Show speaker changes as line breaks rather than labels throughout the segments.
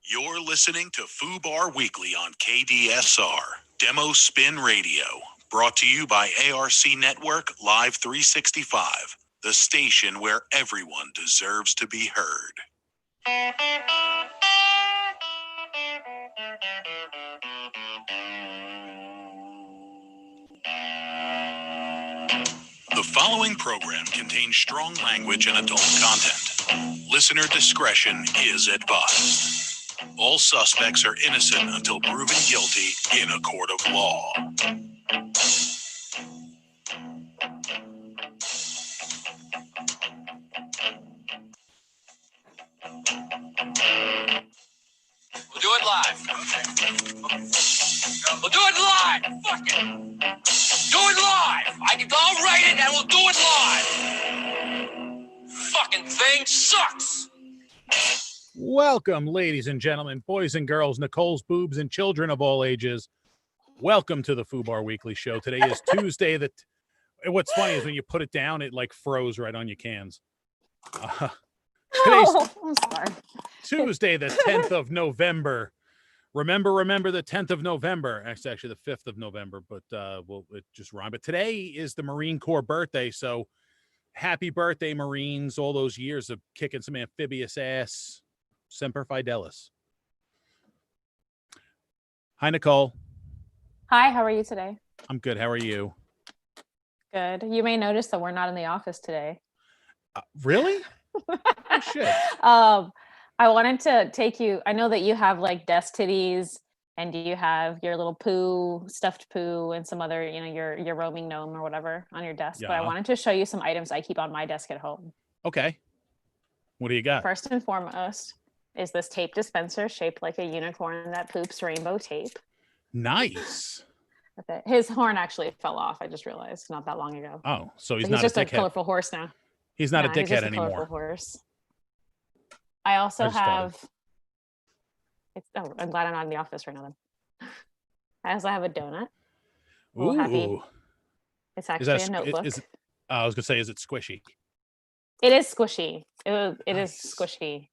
You're listening to Foodbar Weekly on KDSR, Demo Spin Radio, brought to you by ARC Network Live 365, the station where everyone deserves to be heard. The following program contains strong language and adult content. Listener discretion is advised. All suspects are innocent until proven guilty in a court of law.
We'll do it live. We'll do it live. Fuck it. Do it live. I'll write it and we'll do it live. Fucking thing sucks.
Welcome, ladies and gentlemen, boys and girls, Nicole's boobs, and children of all ages. Welcome to the Foodbar Weekly Show. Today is Tuesday. What's funny is when you put it down, it like froze right on your cans. Today's
I'm sorry.
Tuesday, the 10th of November. Remember the 10th of November. It's actually the 5th of November, but it just rhymed. But today is the Marine Corps birthday, so happy birthday, Marines. All those years of kicking some amphibious ass. Semper Fidelis. Hi, Nicole.
Hi, how are you today?
I'm good. How are you?
Good. You may notice that we're not in the office today.
Really? Oh, shit.
I wanted to take you, I know that you have like desk titties and you have your little poo, stuffed poo, and some other, your roaming gnome or whatever on your desk.
Yeah.
But I wanted to show you some items I keep on my desk at home.
Okay. What do you got?
First and foremost is this tape dispenser shaped like a unicorn that poops rainbow tape.
Nice.
Okay. His horn actually fell off. I just realized not that long ago.
Oh, so he's
But
not
just
a
a
dickhead.
colorful horse now.
He's not a
He's
dickhead
just a
anymore.
colorful horse. I also have. I'm glad I'm not in the office right now. Then I also have a donut.
Ooh.
Happy. It's actually a notebook.
I was gonna say, is it squishy?
It is squishy. It
Nice.
is squishy.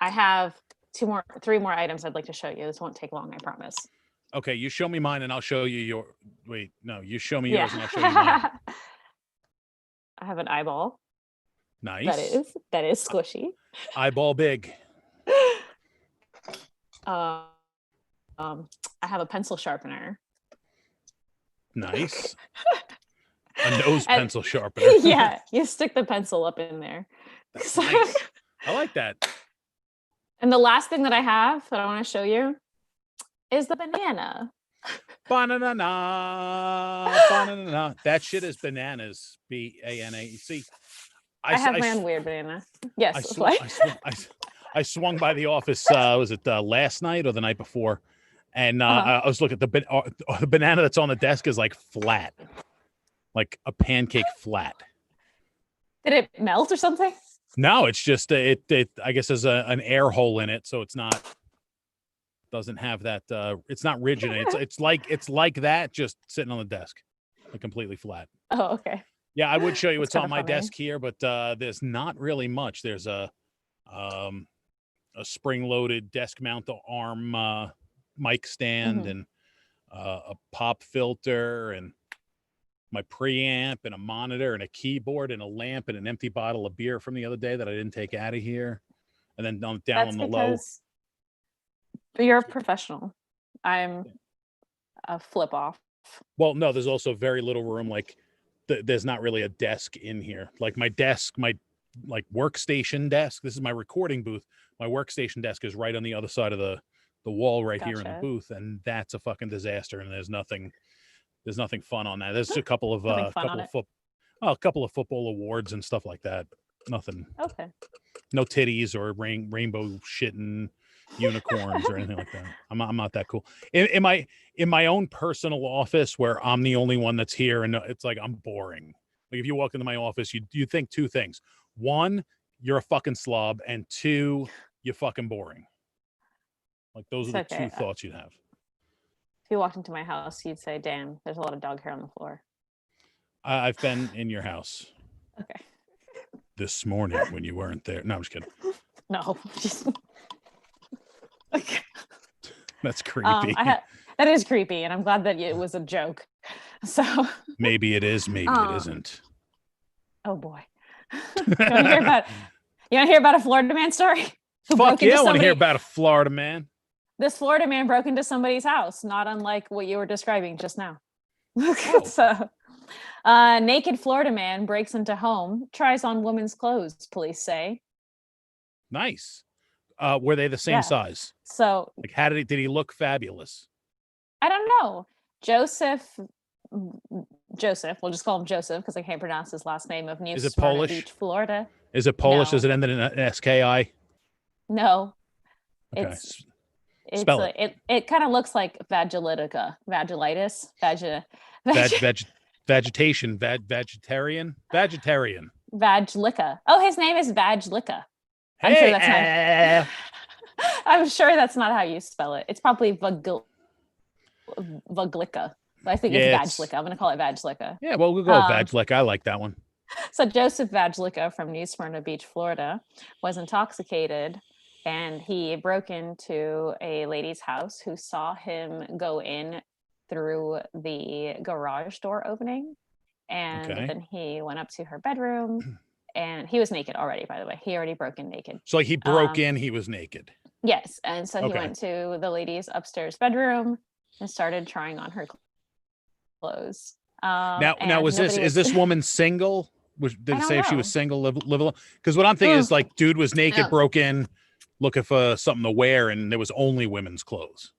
I have three more items I'd like to show you. This won't take long, I promise.
Okay, you show me mine and I'll show you your. Wait, no, you show me yours and I'll show you mine.
I have an eyeball.
Nice.
That is squishy.
Eyeball big.
I have a pencil sharpener.
Nice. A nose pencil sharpener.
Yeah, you stick the pencil up in there.
That's nice. I like that.
And the last thing that I have that I want to show you is the banana.
Banana. That shit is bananas. B-A-N-A. See,
I have my own weird banana. Yes.
I swung by the office. Was it last night or the night before? And I was looking at the banana that's on the desk is like flat, like a pancake flat.
Did it melt or something?
No, it's just it. I guess there's an air hole in it, so it's not. Doesn't have that. It's not rigid. It's like that, just sitting on the desk, like completely flat.
Oh, okay.
Yeah, I would show you
That's
what's on my
funny.
desk here, but there's not really much. There's a spring-loaded desk mount arm mic stand and a pop filter and my preamp and a monitor and a keyboard and a lamp and an empty bottle of beer from the other day that I didn't take out of here. And then down on the low.
You're a professional. I'm a flip off.
Well, no, there's also very little room. Like there's not really a desk in here. Like my desk, my workstation desk. This is my recording booth. My workstation desk is right on the other side of the wall right here in the booth. And that's a fucking disaster. And there's nothing fun on that. There's a couple of football awards and stuff like that. Nothing.
Okay.
No titties or rainbow shitting unicorns or anything like that. I'm not that cool. In my own personal office where I'm the only one that's here and it's like I'm boring. Like if you walk into my office, you think two things. One, you're a fucking slob, and two, you're fucking boring. Like those are the two thoughts you'd have.
If you walked into my house, you'd say, "Damn, there's a lot of dog hair on the floor."
I've been in your house.
Okay.
This morning when you weren't there. No, I'm just kidding.
No.
That's creepy.
That is creepy, and I'm glad that it was a joke. So
maybe it is, maybe it isn't.
Oh boy. You want to hear about a Florida man story?
Fuck yeah, I want to hear about a Florida man.
This Florida man broke into somebody's house, not unlike what you were describing just now.
Oh.
So, naked Florida man breaks into home, tries on woman's clothes, police say.
Nice. Were they the same size?
So,
like, did he look fabulous?
I don't know. Joseph, we'll just call him Joseph because I can't pronounce his last name, of New Smyrna Beach, Florida.
Is it Polish?
No.
Does it end in an SKI?
No.
Okay.
Spell it. It kind of looks like vagilitica, vegetarian, Vaglicka. Oh, his name is Vaglicka. I'm sure that's not. I'm sure that's not how you spell it. It's probably Vaglicka. I think it's Vaglicka. I'm going to call it Vaglicka.
Yeah, well, we'll go with Vaglicka. I like that one.
So Joseph Vaglicka from New Smyrna Beach, Florida, was intoxicated, and he broke into a lady's house who saw him go in through the garage door opening. And then he went up to her bedroom, and he was naked already, by the way. He already broke in naked.
So he broke in, he was naked.
Yes. And so he went to the lady's upstairs bedroom and started trying on her clothes.
Now is this woman single? Did it say if she was single, live alone? Because what I'm thinking is, like, dude was naked, broke in, looking for something to wear, and there was only women's clothes.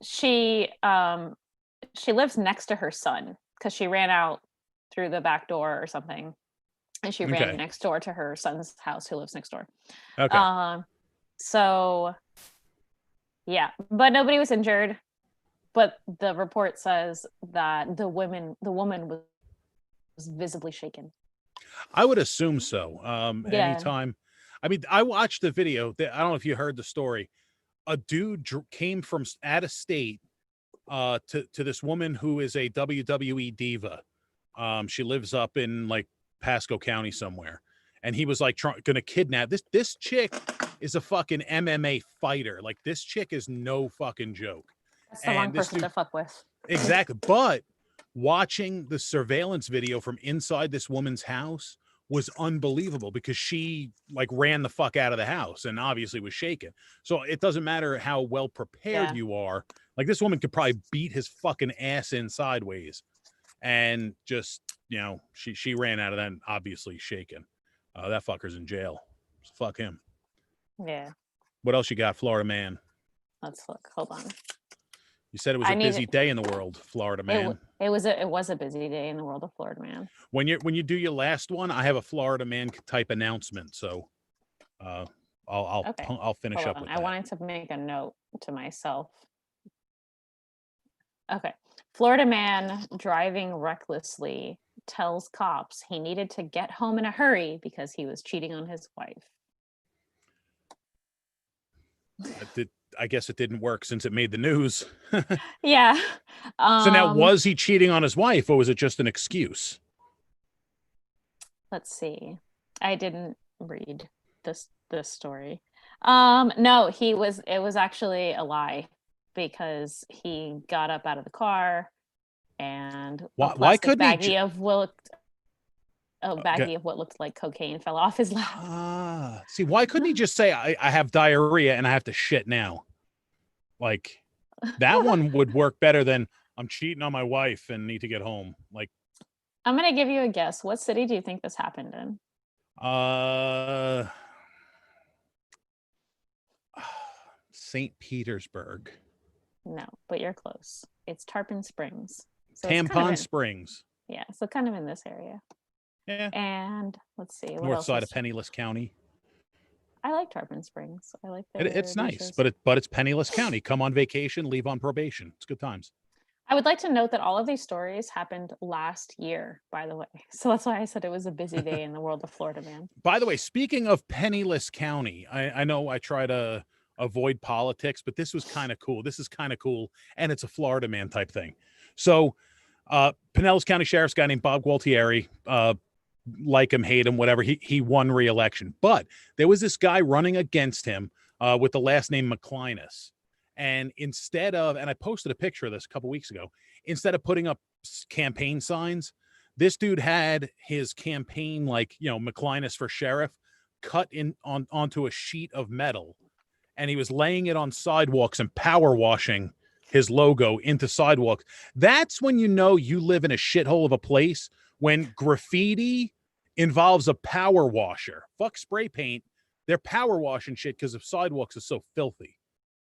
She lives next to her son because she ran out through the back door or something, and she ran next door to her son's house, who lives next door.
Okay.
So yeah, but nobody was injured. But the report says that the woman was visibly shaken.
I would assume so. Anytime. I mean, I watched the video. I don't know if you heard the story. A dude came from out of state to this woman who is a WWE diva. She lives up in like Pasco County somewhere. And he was like going to kidnap this chick is a fucking MMA fighter. Like, this chick is no fucking joke.
That's the wrong person to fuck with.
Exactly. But watching the surveillance video from inside this woman's house was unbelievable, because she like ran the fuck out of the house and obviously was shaken. So it doesn't matter how well prepared you are. Like, this woman could probably beat his fucking ass in sideways, and just, she ran out of that, obviously shaken. That fucker's in jail. So fuck him.
Yeah.
What else you got, Florida man?
Let's look. Hold on.
You said it was a busy day in the world, Florida man.
It was a busy day in the world of Florida man.
When you do your last one, I have a Florida man type announcement. So I'll finish up with that.
I wanted to make a note to myself. Okay. Florida man driving recklessly tells cops he needed to get home in a hurry because he was cheating on his wife.
I guess it didn't work since it made the news.
Yeah.
So now, was he cheating on his wife, or was it just an excuse?
Let's see. I didn't read this story. No, it was actually a lie, because he got up out of the car and
why couldn't
baggie of what looked like cocaine fell off his lap.
See, why couldn't he just say, I have diarrhea and I have to shit now? Like, that one would work better than, I'm cheating on my wife and need to get home. Like,
I'm going to give you a guess. What city do you think this happened in?
St. Petersburg.
No, but you're close. It's Tarpon Springs. So
Tampon Springs.
Yeah, so kind of in this area.
Yeah.
And let's see.
North side of Penniless County.
I like Tarpon Springs. I like
it's nice, but it's Penniless County. Come on vacation, leave on probation. It's good times.
I would like to note that all of these stories happened last year, by the way. So that's why I said it was a busy day in the world of Florida, man.
By the way, speaking of Penniless County, I know I try to avoid politics, but this was kind of cool. This is kind of cool, and it's a Florida man type thing. So Pinellas County Sheriff's guy named Bob Gualtieri, like him, hate him, whatever, he won re-election. But there was this guy running against him with the last name McClinus. And instead of, and I posted a picture of this a couple weeks ago, instead of putting up campaign signs, this dude had his campaign, like, McLinus for sheriff, cut in onto a sheet of metal, and he was laying it on sidewalks and power washing his logo into sidewalks. That's when you know you live in a shithole of a place, when graffiti involves a power washer. Fuck spray paint. They're power washing shit because the sidewalks are so filthy.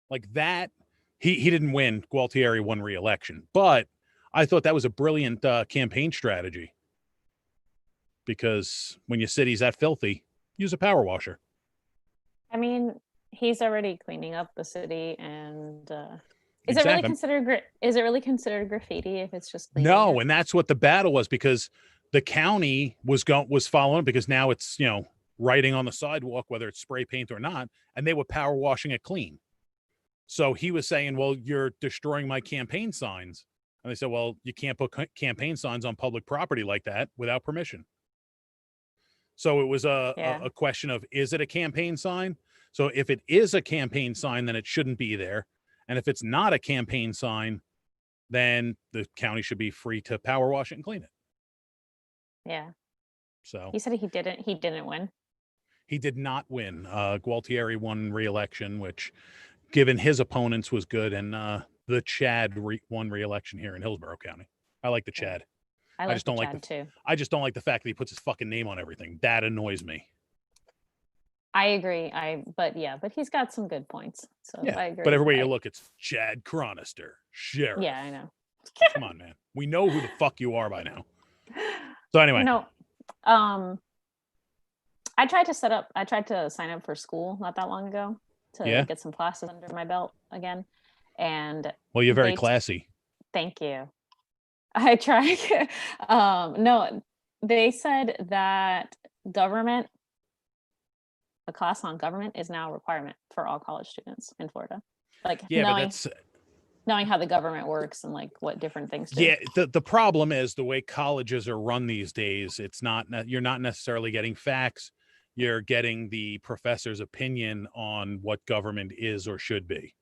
Like that, he didn't win. Gualtieri won re-election, but I thought that was a brilliant campaign strategy, because when your city's that filthy, use a power washer.
I mean, he's already cleaning up the city, and is
Exactly.
it really considered graffiti if it's just cleaning
No,
it?
and that's what the battle was, because the county was following, because now it's writing on the sidewalk, whether it's spray paint or not, and they were power washing it clean. So he was saying, well, you're destroying my campaign signs. And they said, well, you can't put campaign signs on public property like that without permission. So it was a question of, is it a campaign sign? So if it is a campaign sign, then it shouldn't be there. And if it's not a campaign sign, then the county should be free to power wash it and clean it.
Yeah.
So
he said he didn't win.
He did not win. Gualtieri won re-election, which, given his opponents, was good. And the Chad won re-election here in Hillsborough County. I like the Chad.
I just don't like too.
I just don't like the fact that he puts his fucking name on everything. That annoys me.
I agree. But he's got some good points. So
Yeah,
I agree.
but everywhere you look, it's Chad Chronister, sheriff.
Yeah, I know.
Come on, man. We know who the fuck you are by now. So anyway,
I tried to sign up for school not that long ago to get some classes under my belt again. And
well, you're very classy.
Thank you. I tried. No, they said that a class on government is now a requirement for all college students in Florida. Like, knowing how the government works and like what different things do.
Yeah, the problem is the way colleges are run these days. It's not, you're not necessarily getting facts. You're getting the professor's opinion on what government is or should be.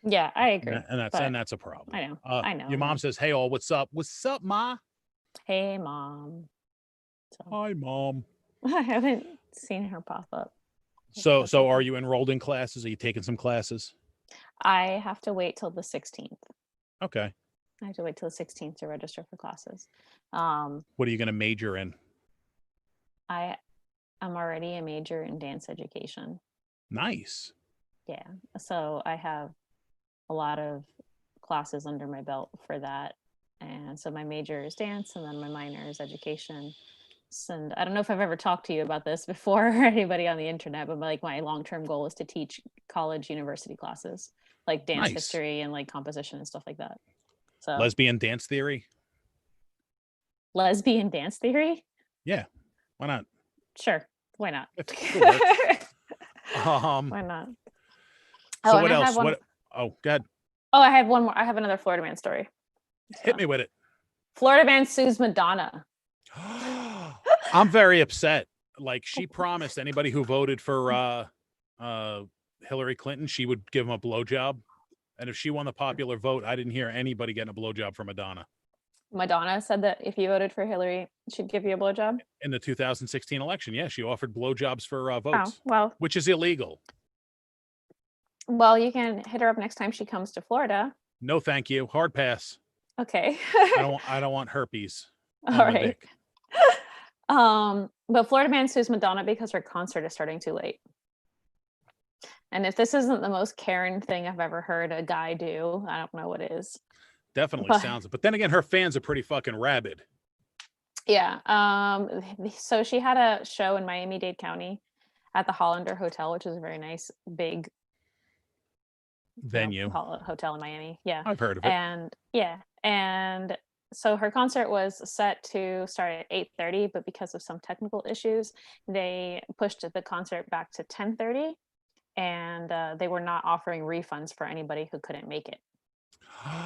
Yeah, I agree.
And that's a problem.
I know.
Your mom says, "Hey, all, what's up? What's up, Ma?"
Hey, Mom.
Hi, Mom.
I haven't seen her pop up.
So are you enrolled in classes? Are you taking some classes?
I have to wait till the 16th.
Okay.
I have to wait till the 16th to register for classes.
What are you going to major in?
I'm already a major in dance education.
Nice.
Yeah. So I have a lot of classes under my belt for that. And so my major is dance, and then my minor is education. And I don't know if I've ever talked to you about this before, or anybody on the internet, but my long-term goal is to teach college university classes, like dance history and like composition and stuff like that. So
lesbian dance theory?
Lesbian dance theory?
Yeah. Why not?
Sure. Why not?
Why
not?
So what else? Go ahead.
Oh, I have one more. I have another Florida man story.
Hit me with it.
Florida man sues Madonna.
I'm very upset. Like, she promised anybody who voted for Hillary Clinton, she would give him a blowjob. And if she won the popular vote, I didn't hear anybody getting a blowjob from Madonna.
Madonna said that if you voted for Hillary, she'd give you a blowjob?
In the 2016 election, yeah, she offered blowjobs for votes.
Oh, well.
Which is illegal.
Well, you can hit her up next time she comes to Florida.
No, thank you. Hard pass.
Okay.
I don't want herpes.
All right. But Florida man sues Madonna because her concert is starting too late. And if this isn't the most Karen thing I've ever heard a guy do, I don't know what is.
Definitely sounds it. But then again, her fans are pretty fucking rabid.
Yeah. So she had a show in Miami-Dade County at the Hollander Hotel, which is a very nice, big
venue
hotel in Miami. Yeah.
I've heard of it.
And so her concert was set to start at 8:30, but because of some technical issues, they pushed the concert back to 10:30, and they were not offering refunds for anybody who couldn't make it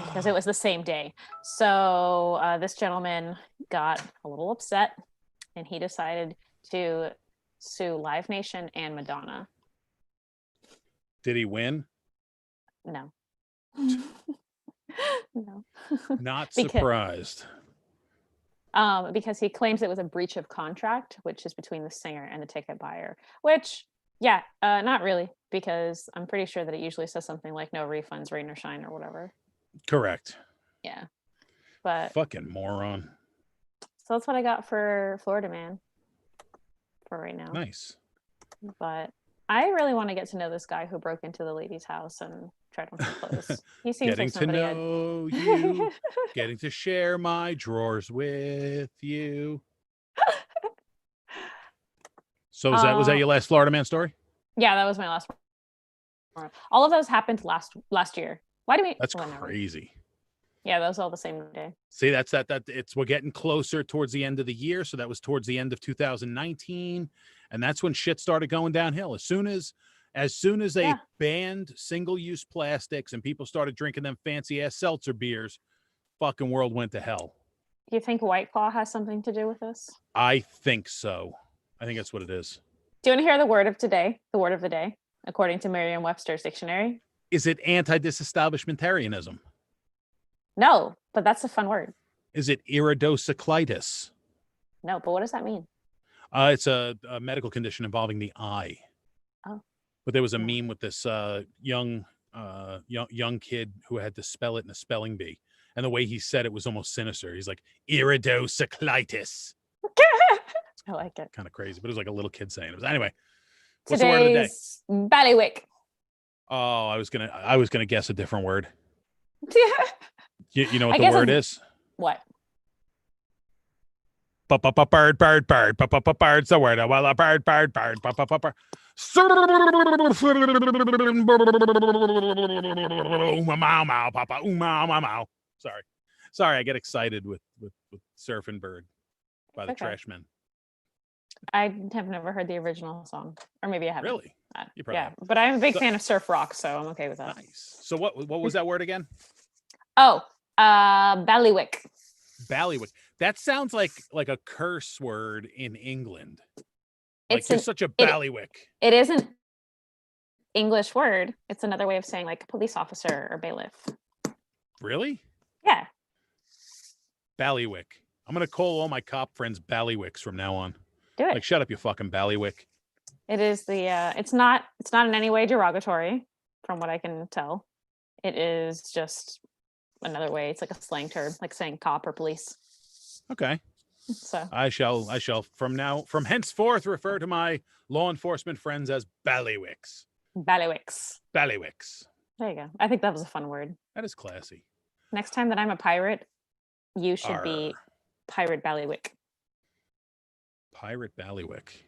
because it was the same day. So this gentleman got a little upset, and he decided to sue Live Nation and Madonna.
Did he win?
No. No.
Not
Because-
surprised.
Because he claims it was a breach of contract, which is between the singer and the ticket buyer. Which, yeah, not really, because I'm pretty sure that it usually says something like no refunds, rain or shine, or whatever.
Correct.
Yeah, but
Fucking moron.
so that's what I got for Florida Man for right now.
Nice.
But I really want to get to know this guy who broke into the lady's house and tried on some clothes. He seems
Getting
like
to
somebody
know you, getting to share my drawers with you. So was that your last Florida Man story?
Yeah, that was my last one. All of those happened last year. Why do we?
That's
well, never mind.
crazy.
Yeah, that was all the same day.
See, that's that it's we're getting closer towards the end of the year. So that was towards the end of 2019. And that's when shit started going downhill. As soon as they banned single-use plastics and people started drinking them fancy ass seltzer beers, fucking world went to hell.
Do you think White Claw has something to do with this?
I think so. I think that's what it is.
Do you want to hear the word of today? The word of the day, according to Merriam-Webster's dictionary.
Is it anti-disestablishmentarianism?
No, but that's a fun word.
Is it iridocyclitis?
No, but what does that mean?
It's a medical condition involving the eye.
Oh.
But there was a meme with this young kid who had to spell it in a spelling bee. And the way he said it was almost sinister. He's like, iridocyclitis.
I like it.
Kind of crazy, but it was like a little kid saying it. Anyway,
what's the word of the day? Ballywick.
Oh, I was gonna guess a different word. You know what the word is?
What?
Bird. Bird's the word. Well, a bird. Sorry, I get excited with Surfing Bird by the Trashmen.
I have never heard the original song, or maybe I haven't.
Really?
Yeah, but I'm a big fan of surf rock, so I'm okay with that.
Nice. So what was that word again?
Oh, ballywick.
Ballywick. That sounds like a curse word in England. Like it's such a ballywick.
It is an English word. It's another way of saying like police officer or bailiff.
Really?
Yeah.
Ballywick. I'm gonna call all my cop friends ballywicks from now on.
Do it.
Like, shut up, you fucking ballywick.
It is the. It's not in any way derogatory, from what I can tell. It is just another way. It's like a slang term, like saying cop or police.
Okay.
So
I shall from henceforth refer to my law enforcement friends as ballywicks.
Ballywicks.
Ballywicks.
There you go. I think that was a fun word.
That is classy.
Next time that I'm a pirate, you should be Pirate Ballywick.
Pirate Ballywick.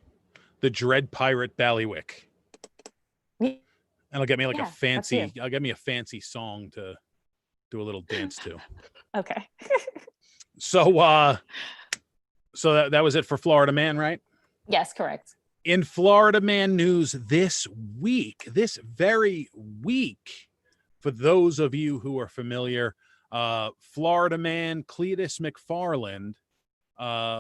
The Dread Pirate Ballywick. And it'll get me like I'll get me a fancy song to do a little dance to.
Okay.
So that was it for Florida Man, right?
Yes, correct.
In Florida Man news this very week, for those of you who are familiar, Florida Man Cletus McFarland,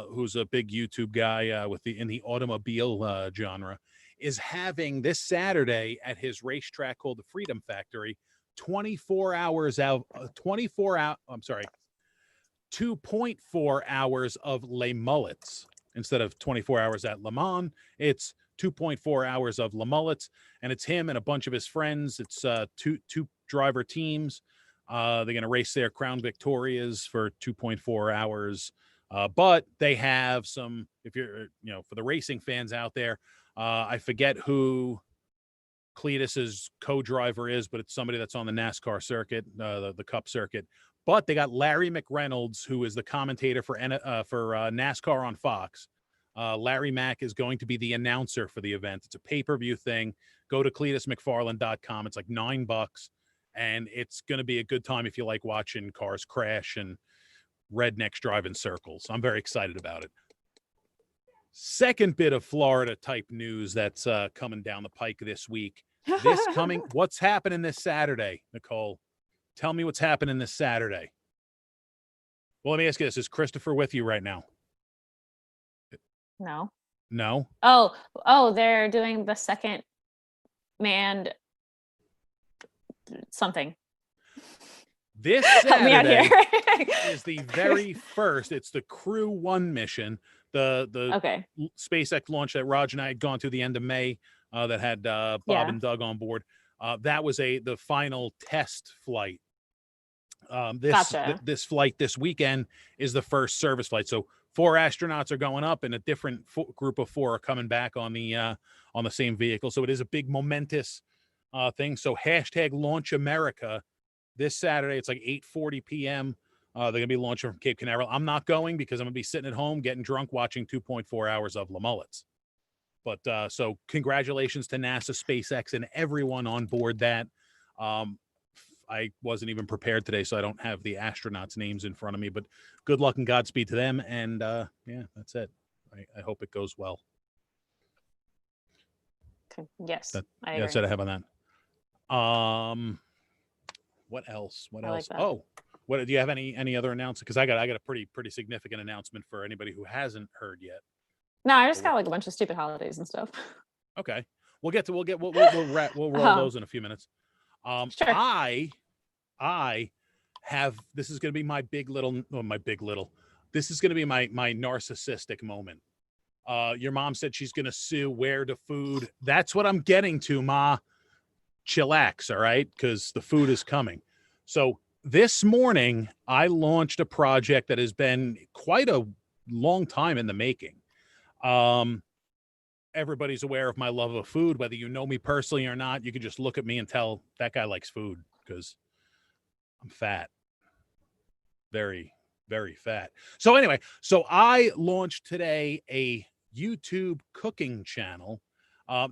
who's a big YouTube guy in the automobile genre, is having this Saturday at his racetrack called the Freedom Factory 2.4 hours of Les Mullets. Instead of 24 hours at Le Mans, it's 2.4 hours of Le Mullets, and it's him and a bunch of his friends. It's two driver teams. They're going to race their Crown Victorias for 2.4 hours. But they have some, if you're, for the racing fans out there, I forget who Cletus's co-driver is, but it's somebody that's on the NASCAR circuit, the Cup circuit. But they got Larry McReynolds, who is the commentator for NASCAR on Fox. Larry Mack is going to be the announcer for the event. It's a pay-per-view thing. Go to CletusMcFarland.com. It's like $9, and it's going to be a good time if you like watching cars crash and rednecks drive in circles. I'm very excited about it. Second bit of Florida type news that's coming down the pike this week. What's happening this Saturday, Nicole? Tell me what's happening this Saturday. Well, let me ask you this. Is Christopher with you right now?
No.
No?
Oh, they're doing the second manned something.
This
Help me out
Saturday
here.
is the very first. It's the Crew 1 mission, the
Okay.
SpaceX launch that Roger and I had gone to the end of May, that had Bob
Yeah.
and Doug on board. That was the final test flight.
Gotcha.
This flight this weekend is the first service flight. So 4 astronauts are going up, and a different group of 4 are coming back on the same vehicle. So it is a big momentous thing. So hashtag Launch America this Saturday. It's like 8:40 p.m. They're gonna be launching from Cape Canaveral. I'm not going because I'm gonna be sitting at home getting drunk watching 2.4 hours of La Mullets. But so congratulations to NASA, SpaceX, and everyone on board that. I wasn't even prepared today, so I don't have the astronauts' names in front of me, but good luck and Godspeed to them. And yeah, that's it. I hope it goes well.
Okay. Yes.
That's what I have on that. What else? What else?
Like
Oh, what do you have any other announcements? Because I got a pretty significant announcement for anybody who hasn't heard yet.
No, I just got like a bunch of stupid holidays and stuff.
Okay. We'll roll those in a few minutes.
Sure.
I have, this is going to be my big little, this is going to be my narcissistic moment. Your mom said she's going to sue Where the Food. That's what I'm getting to, Ma. Chillax, all right? Because the food is coming. So this morning, I launched a project that has been quite a long time in the making. Everybody's aware of my love of food, whether you know me personally or not. You can just look at me and tell that guy likes food because I'm fat. Very, very fat. So anyway, so I launched today a YouTube cooking channel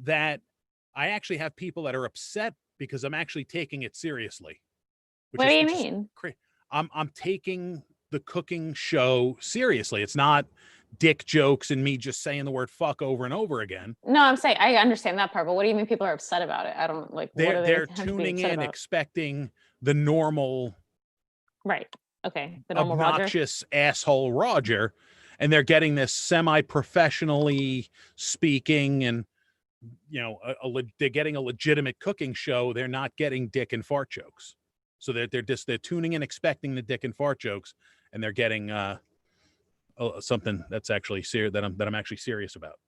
that I actually have people that are upset because I'm actually taking it seriously.
What do you mean?
I'm taking the cooking show seriously. It's not dick jokes and me just saying the word fuck over and over again.
No, I'm saying I understand that part, but what do you mean people are upset about it? I don't like.
They're tuning in expecting the normal,
right? Okay, the normal
obnoxious
Roger.
Asshole Roger, and they're getting this semi-professionally speaking, and they're getting a legitimate cooking show. They're not getting dick and fart jokes. So they're tuning in expecting the dick and fart jokes, and they're getting something that's actually serious, that I'm actually serious about.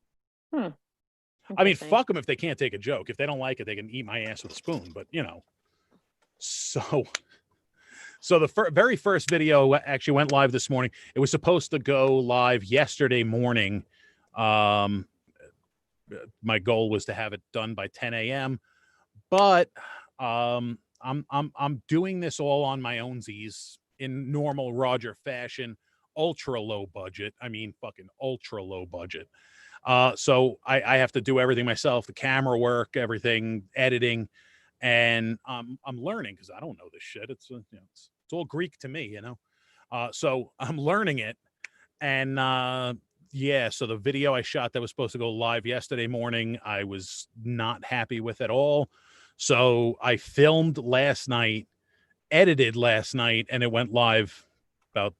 I mean, fuck them if they can't take a joke. If they don't like it, they can eat my ass with a spoon. But so the very first video actually went live this morning. It was supposed to go live yesterday morning. My goal was to have it done by 10 a.m. But I'm doing this all on my ownsies in normal Roger fashion, ultra low budget. I mean, fucking ultra low budget. So I have to do everything myself, the camera work, everything, editing, and I'm learning because I don't know this shit. It's it's all Greek to me, so I'm learning it. And yeah, so the video I shot that was supposed to go live yesterday morning, I was not happy with at all. So I filmed last night, edited last night, and it went live about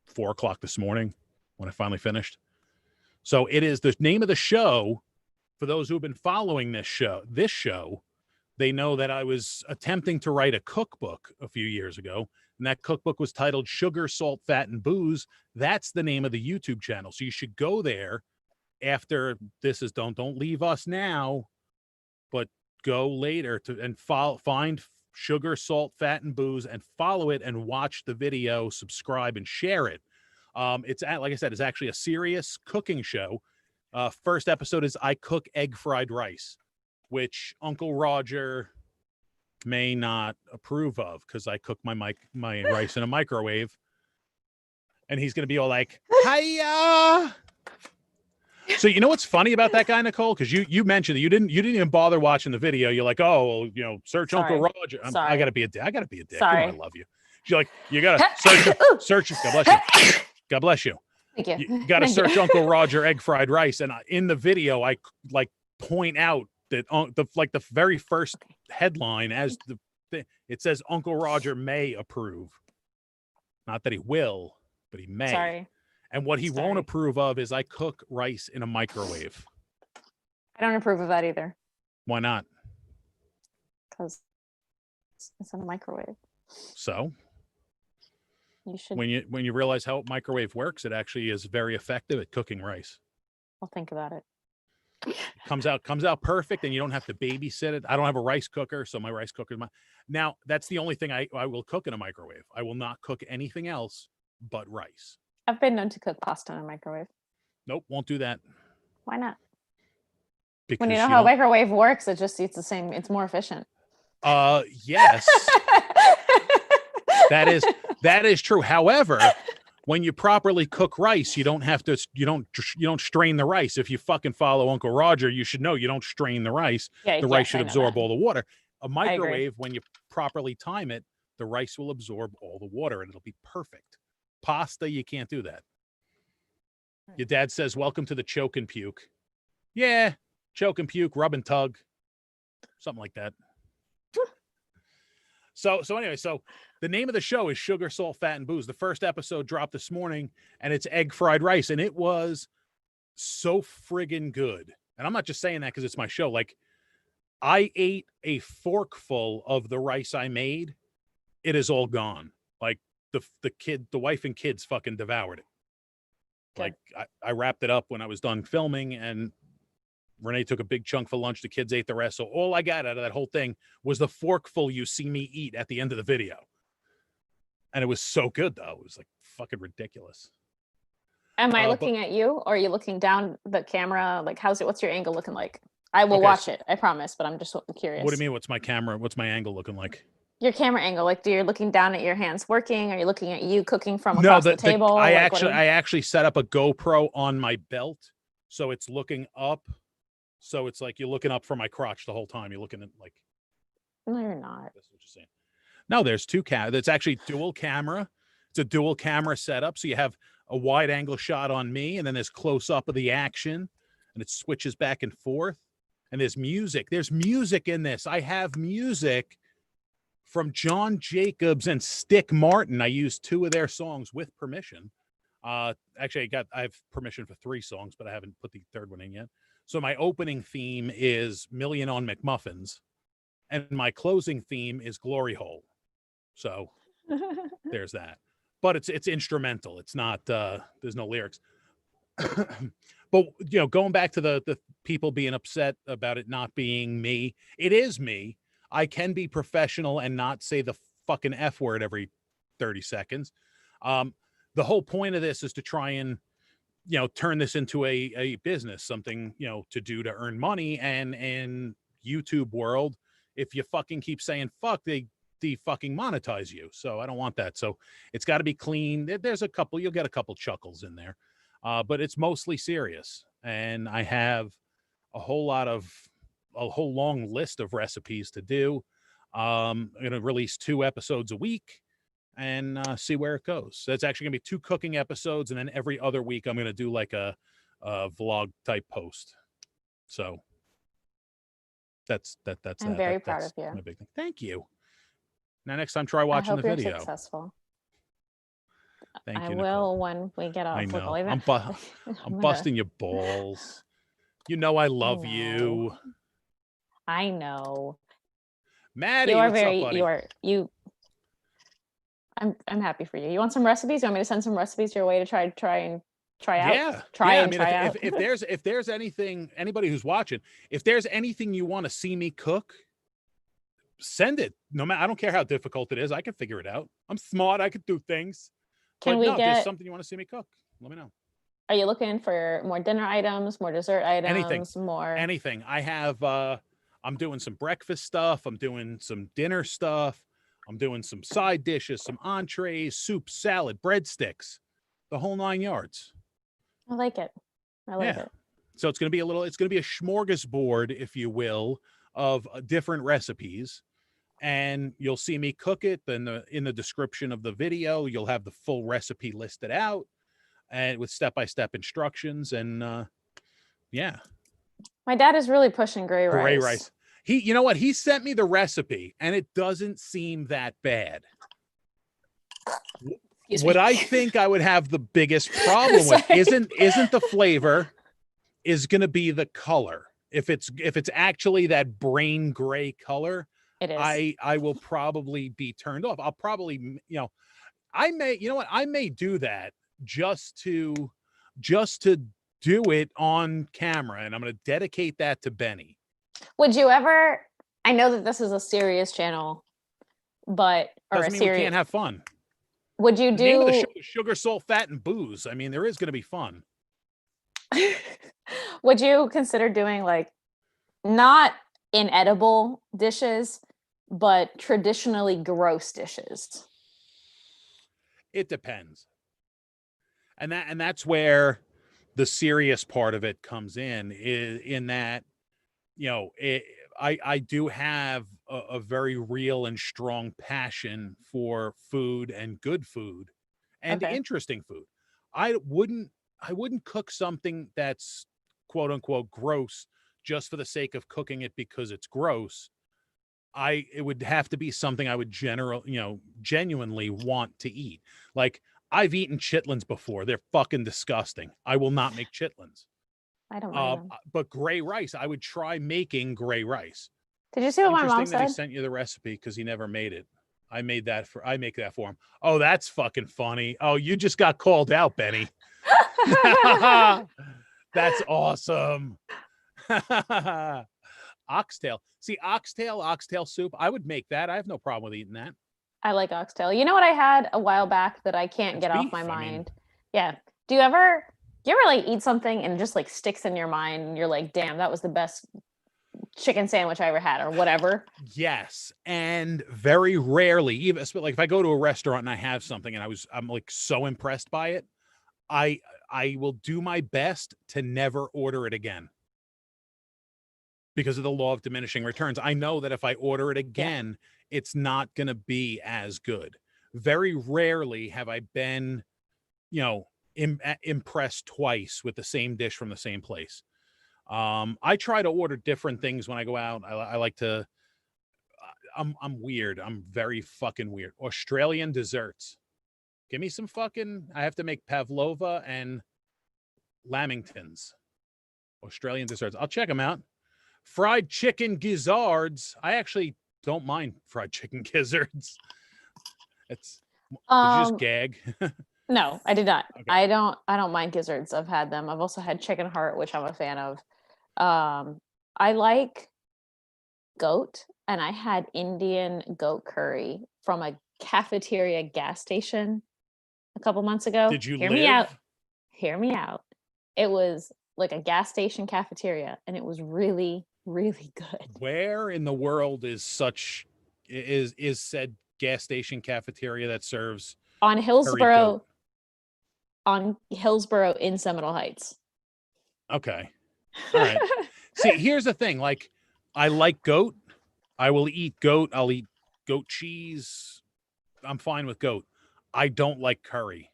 4 o'clock this morning when I finally finished. So it is the name of the show. For those who have been following this show, they know that I was attempting to write a cookbook a few years ago. And that cookbook was titled Sugar, Salt, Fat, and Booze. That's the name of the YouTube channel. So you should go there after this is done. Don't leave us now, but go later and find Sugar, Salt, Fat, and Booze and follow it and watch the video, subscribe, and share it. Like I said, it's actually a serious cooking show. First episode is I cook egg fried rice, which Uncle Roger may not approve of because I cook my rice in a microwave, and he's gonna be all like, "Hiya!" So you know what's funny about that guy, Nicole? Because you mentioned that you didn't even bother watching the video. You're like, "Oh, well, search
Sorry.
Uncle Roger." I gotta be a dick. I gotta be a dick.
Sorry.
I love you. You're like, you gotta search. God bless you. God bless you.
Thank you.
You gotta search Uncle Roger egg fried rice, and in the video, I like point out that the very first headline as it says Uncle Roger may approve. Not that he will, but he may.
Sorry.
And what he won't approve of is I cook rice in a microwave.
I don't approve of that either.
Why not?
Because it's in a microwave.
So
You should.
when you realize how microwave works, it actually is very effective at cooking rice.
I'll think about it.
It comes out perfect, and you don't have to babysit it. I don't have a rice cooker, so my rice cooker is now that's the only thing I will cook in a microwave. I will not cook anything else but rice.
I've been known to cook pasta in a microwave.
Nope, won't do that.
Why not?
Because
When you know how a microwave works, it's the same. It's more efficient.
Yes. That is true. However, when you properly cook rice, you don't strain the rice. If you fucking follow Uncle Roger, you should know you don't strain the rice.
Yeah,
the rice should
I know
absorb
that.
all the water. A microwave, when you properly time it, the rice will absorb all the water and it'll be perfect. Pasta, you can't do that. Your dad says, "Welcome to the choke and puke." Yeah, choke and puke, rub and tug, something like that. So anyway, so the name of the show is Sugar, Salt, Fat, and Booze. The first episode dropped this morning, and it's egg fried rice, and it was so friggin' good. And I'm not just saying that because it's my show. Like, I ate a forkful of the rice I made. It is all gone. Like, the wife and kids fucking devoured it.
Good.
Like, I wrapped it up when I was done filming, and Renee took a big chunk for lunch. The kids ate the rest. So all I got out of that whole thing was the forkful you see me eat at the end of the video. And it was so good, though. It was like fucking ridiculous.
Am I looking at you, or are you looking down the camera? Like, what's your angle looking like? I will watch it, I promise, but I'm just curious.
What do you mean? What's my angle looking like?
Your camera angle, like, you're looking down at your hands working? Are you looking at you cooking from across the table?
I actually set up a GoPro on my belt, so it's looking up. So it's like you're looking up from my crotch the whole time. You're looking at like.
No, you're not.
That's what you're saying. No, there's two cameras. It's actually dual camera. It's a dual camera setup. So you have a wide angle shot on me, and then there's close up of the action, and it switches back and forth. And there's music. There's music in this. I have music from John Jacobs and Stick Martin. I used 2 of their songs with permission. Actually, I have permission for 3 songs, but I haven't put the 3rd one in yet. So my opening theme is Million on McMuffins, and my closing theme is Glory Hole. So there's that. But it's instrumental. It's not there's no lyrics. But going back to the people being upset about it not being me, it is me. I can be professional and not say the fucking F word every 30 seconds. The whole point of this is to try and turn this into a business, something, to do to earn money. And in YouTube world, if you fucking keep saying fuck, they fucking monetize you. So I don't want that. So it's got to be clean. You'll get a couple chuckles in there, but it's mostly serious. And I have a whole long list of recipes to do. I'm going to release 2 episodes a week and see where it goes. So it's actually gonna be 2 cooking episodes, and then every other week I'm gonna do like a vlog type post. So that's
I'm very proud of you.
My big thing. Thank you. Now next time try watching the video.
You're successful.
Thank you.
I
Nicole.
will when we get off.
I know. I'm busting your balls. I love you.
I know.
Maddie,
I'm happy for you. You want some recipes? You want me to send some recipes your way to try out?
If there's anything, anybody who's watching, if there's anything you want to see me cook, send it. No matter, I don't care how difficult it is. I can figure it out. I'm smart. I can do things. If there's something you want to see me cook, let me know.
Are you looking for more dinner items, more dessert items,
anything? I have. I'm doing some breakfast stuff. I'm doing some dinner stuff. I'm doing some side dishes, some entrees, soup, salad, breadsticks, the whole 9 yards.
I like it. It.
So it's going to be a smorgasbord, if you will, of different recipes. And you'll see me cook it. Then in the description of the video, you'll have the full recipe listed out and with step-by-step instructions. And yeah.
My dad is really pushing gray rice.
Gray rice. You know what? He sent me the recipe, and it doesn't seem that bad. What I think I would have the biggest problem with isn't the flavor, is going to be the color. If it's actually that brain gray color,
It is.
I will probably be turned off. I'll probably, I may, you know what, I may do that just to do it on camera, and I'm going to dedicate that to Benny.
Would you ever? I know that this is a serious channel, but
Doesn't mean we can't have fun.
Would you
The name of the show
do?
is Sugar, Salt, Fat, and Booze. I mean, there is going to be fun.
Would you consider doing like not inedible dishes, but traditionally gross dishes?
It depends, and that's where the serious part of it comes is in that, I do have a very real and strong passion for food and good food and
Okay.
interesting food. I wouldn't cook something that's quote unquote gross just for the sake of cooking it because it's gross. It would have to be something I would genuinely want to eat. Like, I've eaten chitlins before. They're fucking disgusting. I will not make chitlins.
I don't mind them.
But gray rice, I would try making gray rice.
Did you see what my mom
Interesting that he
said?
sent you the recipe because he never made it. I make that for him. Oh, that's fucking funny. Oh, you just got called out, Benny. That's awesome. Oxtail. See, oxtail soup. I would make that. I have no problem with eating that.
I like oxtail. You know what I had a while back that I can't
It's
get off
beef,
my
I mean.
mind? Yeah. Do you ever like eat something and it just like sticks in your mind and you're like, damn, that was the best chicken sandwich I ever had or whatever?
Yes. And very rarely, even like if I go to a restaurant and I have something and I'm like so impressed by it, I will do my best to never order it again. Because of the law of diminishing returns. I know that if I order it again, it's not going to be as good. Very rarely have I been, impressed twice with the same dish from the same place. I try to order different things when I go out. I like to, I'm weird. I'm very fucking weird. Australian desserts. Give me some fucking, I have to make pavlova and lamingtons. Australian desserts. I'll check them out. Fried chicken gizzards. I actually don't mind fried chicken gizzards. Did you just gag?
No, I did not.
Okay.
I don't mind gizzards. I've had them. I've also had chicken heart, which I'm a fan of. I like goat, and I had Indian goat curry from a cafeteria gas station a couple months ago.
Did you
Hear
live?
me out. Hear me out. It was like a gas station cafeteria, and it was really, really good.
Where in the world is said gas station cafeteria that serves
On
curry
Hillsborough,
goat?
on Hillsborough in Seminole Heights.
Okay. All right. See, here's the thing. Like, I like goat. I will eat goat. I'll eat goat cheese. I'm fine with goat. I don't like curry.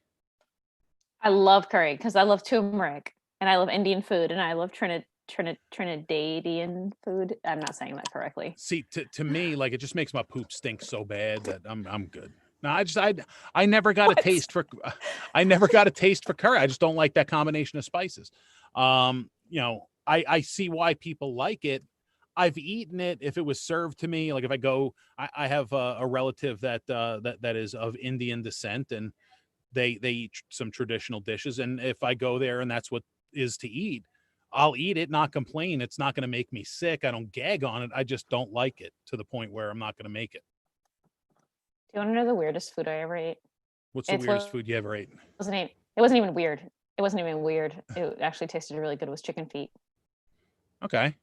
I love curry because I love turmeric and I love Indian food and I love Trinidadian food. I'm not saying that correctly.
See, to me, like, it just makes my poop stink so bad that I'm good. No, I never got a taste for curry. I just don't like that combination of spices. I see why people like it. I've eaten it if it was served to me. Like, if I go, I have a relative that is of Indian descent, and they eat some traditional dishes. And if I go there and that's what is to eat, I'll eat it, not complain. It's not going to make me sick. I don't gag on it. I just don't like it to the point where I'm not going to make it.
Do you want to know the weirdest food I ever ate?
What's the weirdest food you ever ate?
It wasn't even weird. It wasn't even weird. It actually tasted really good. It was chicken feet.
Okay.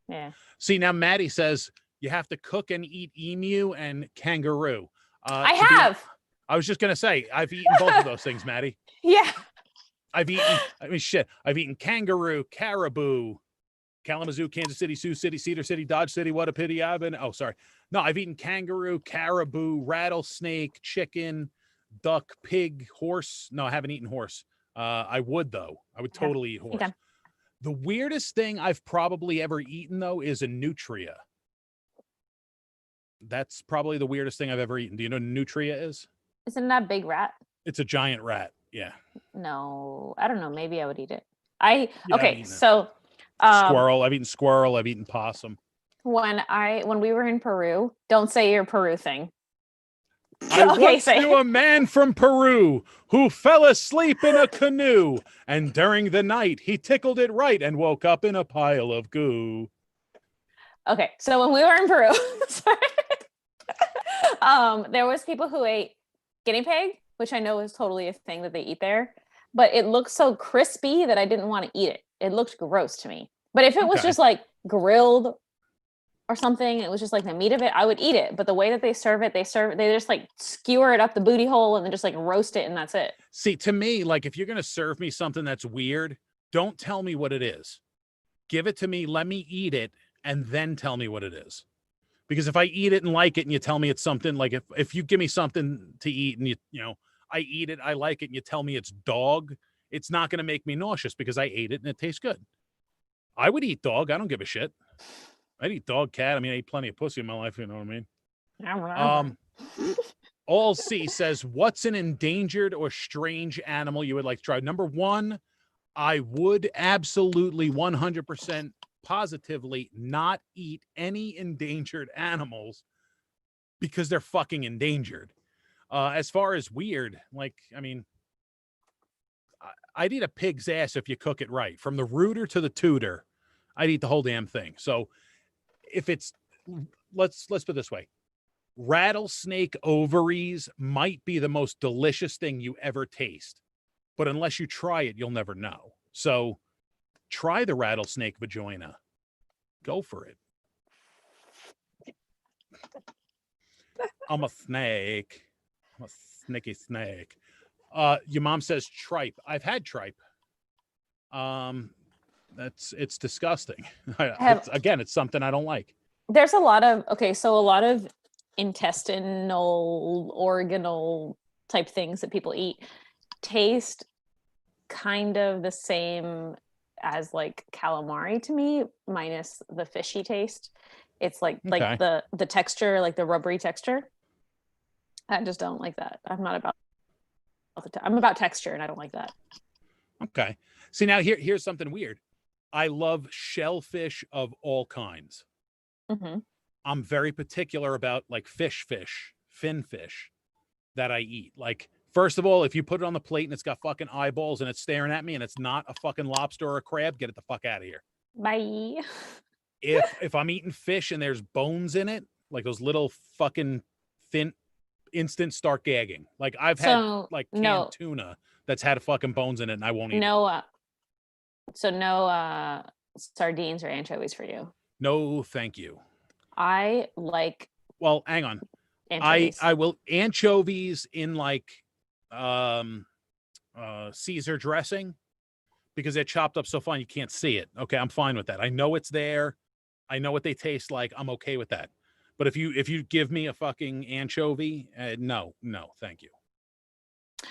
Yeah.
See, now Maddie says you have to cook and eat emu and kangaroo.
I have.
I was just going to say, I've eaten both of those things, Maddie.
Yeah.
I've eaten kangaroo, caribou, Kalamazoo, Kansas City, Sioux City, Cedar City, Dodge City, what a pity I've been. Oh, sorry. No, I've eaten kangaroo, caribou, rattlesnake, chicken, duck, pig, horse. No, I haven't eaten horse. I would, though. I would totally eat horse.
Okay.
The weirdest thing I've probably ever eaten, though, is a nutria. That's probably the weirdest thing I've ever eaten. Do you know what nutria is?
Isn't that big rat?
It's a giant rat. Yeah.
No, I don't know. Maybe I would eat it.
I've
Okay,
eaten it.
so
Squirrel. I've eaten squirrel. I've eaten possum.
when we were in Peru, don't say your Peru thing.
I
Okay,
once
say
knew
it.
a man from Peru who fell asleep in a canoe, and during the night he tickled it right and woke up in a pile of goo.
Okay, so when we were in Peru, sorry, there was people who ate guinea pig, which I know is totally a thing that they eat there, but it looked so crispy that I didn't want to eat it. It looked gross to me. But if it was
Okay.
just like grilled or something, it was just like the meat of it, I would eat it. But the way that they serve it, they just like skewer it up the booty hole and then just like roast it and that's it.
See, to me, like if you're going to serve me something that's weird, don't tell me what it is. Give it to me, let me eat it, and then tell me what it is. Because if I eat it and like it and you tell me it's something like if you give me something to eat and you know, I eat it, I like it, and you tell me it's dog, it's not going to make me nauseous because I ate it and it tastes good. I would eat dog. I don't give a shit. I'd eat dog, cat. I mean, I ate plenty of pussy in my life. You know what I mean? All C says, what's an endangered or strange animal you would like to try? Number one, I would absolutely 100% positively not eat any endangered animals because they're fucking endangered. As far as weird, like, I mean, I'd eat a pig's ass if you cook it right. From the rooter to the tutor, I'd eat the whole damn thing. So if it's, let's put it this way. Rattlesnake ovaries might be the most delicious thing you ever taste. But unless you try it, you'll never know. So try the rattlesnake vagina. Go for it. I'm a snake. I'm a sneaky snake. Your mom says tripe. I've had tripe. It's disgusting. It's something I don't like.
There's a lot of a lot of intestinal, organal type things that people eat taste kind of the same as like calamari to me, minus the fishy taste. It's like the texture, like the rubbery texture. I just don't like that. I'm not about I'm about texture, and I don't like that.
Okay. See, now here's something weird. I love shellfish of all kinds.
Mm-hmm.
I'm very particular about like fin fish that I eat. Like, first of all, if you put it on the plate and it's got fucking eyeballs and it's staring at me and it's not a fucking lobster or a crab, get it the fuck out of here.
Bye.
If I'm eating fish and there's bones in it, like those little fucking thin, instant start gagging. Like I've had like canned tuna that's had fucking bones in it and I won't eat it.
So no sardines or anchovies for you?
No, thank you.
I like.
Well, hang on.
Anchovies.
I will anchovies in like Caesar dressing because they're chopped up so fine you can't see it. Okay, I'm fine with that. I know it's there. I know what they taste like. I'm okay with that. But if you give me a fucking anchovy, no, thank you.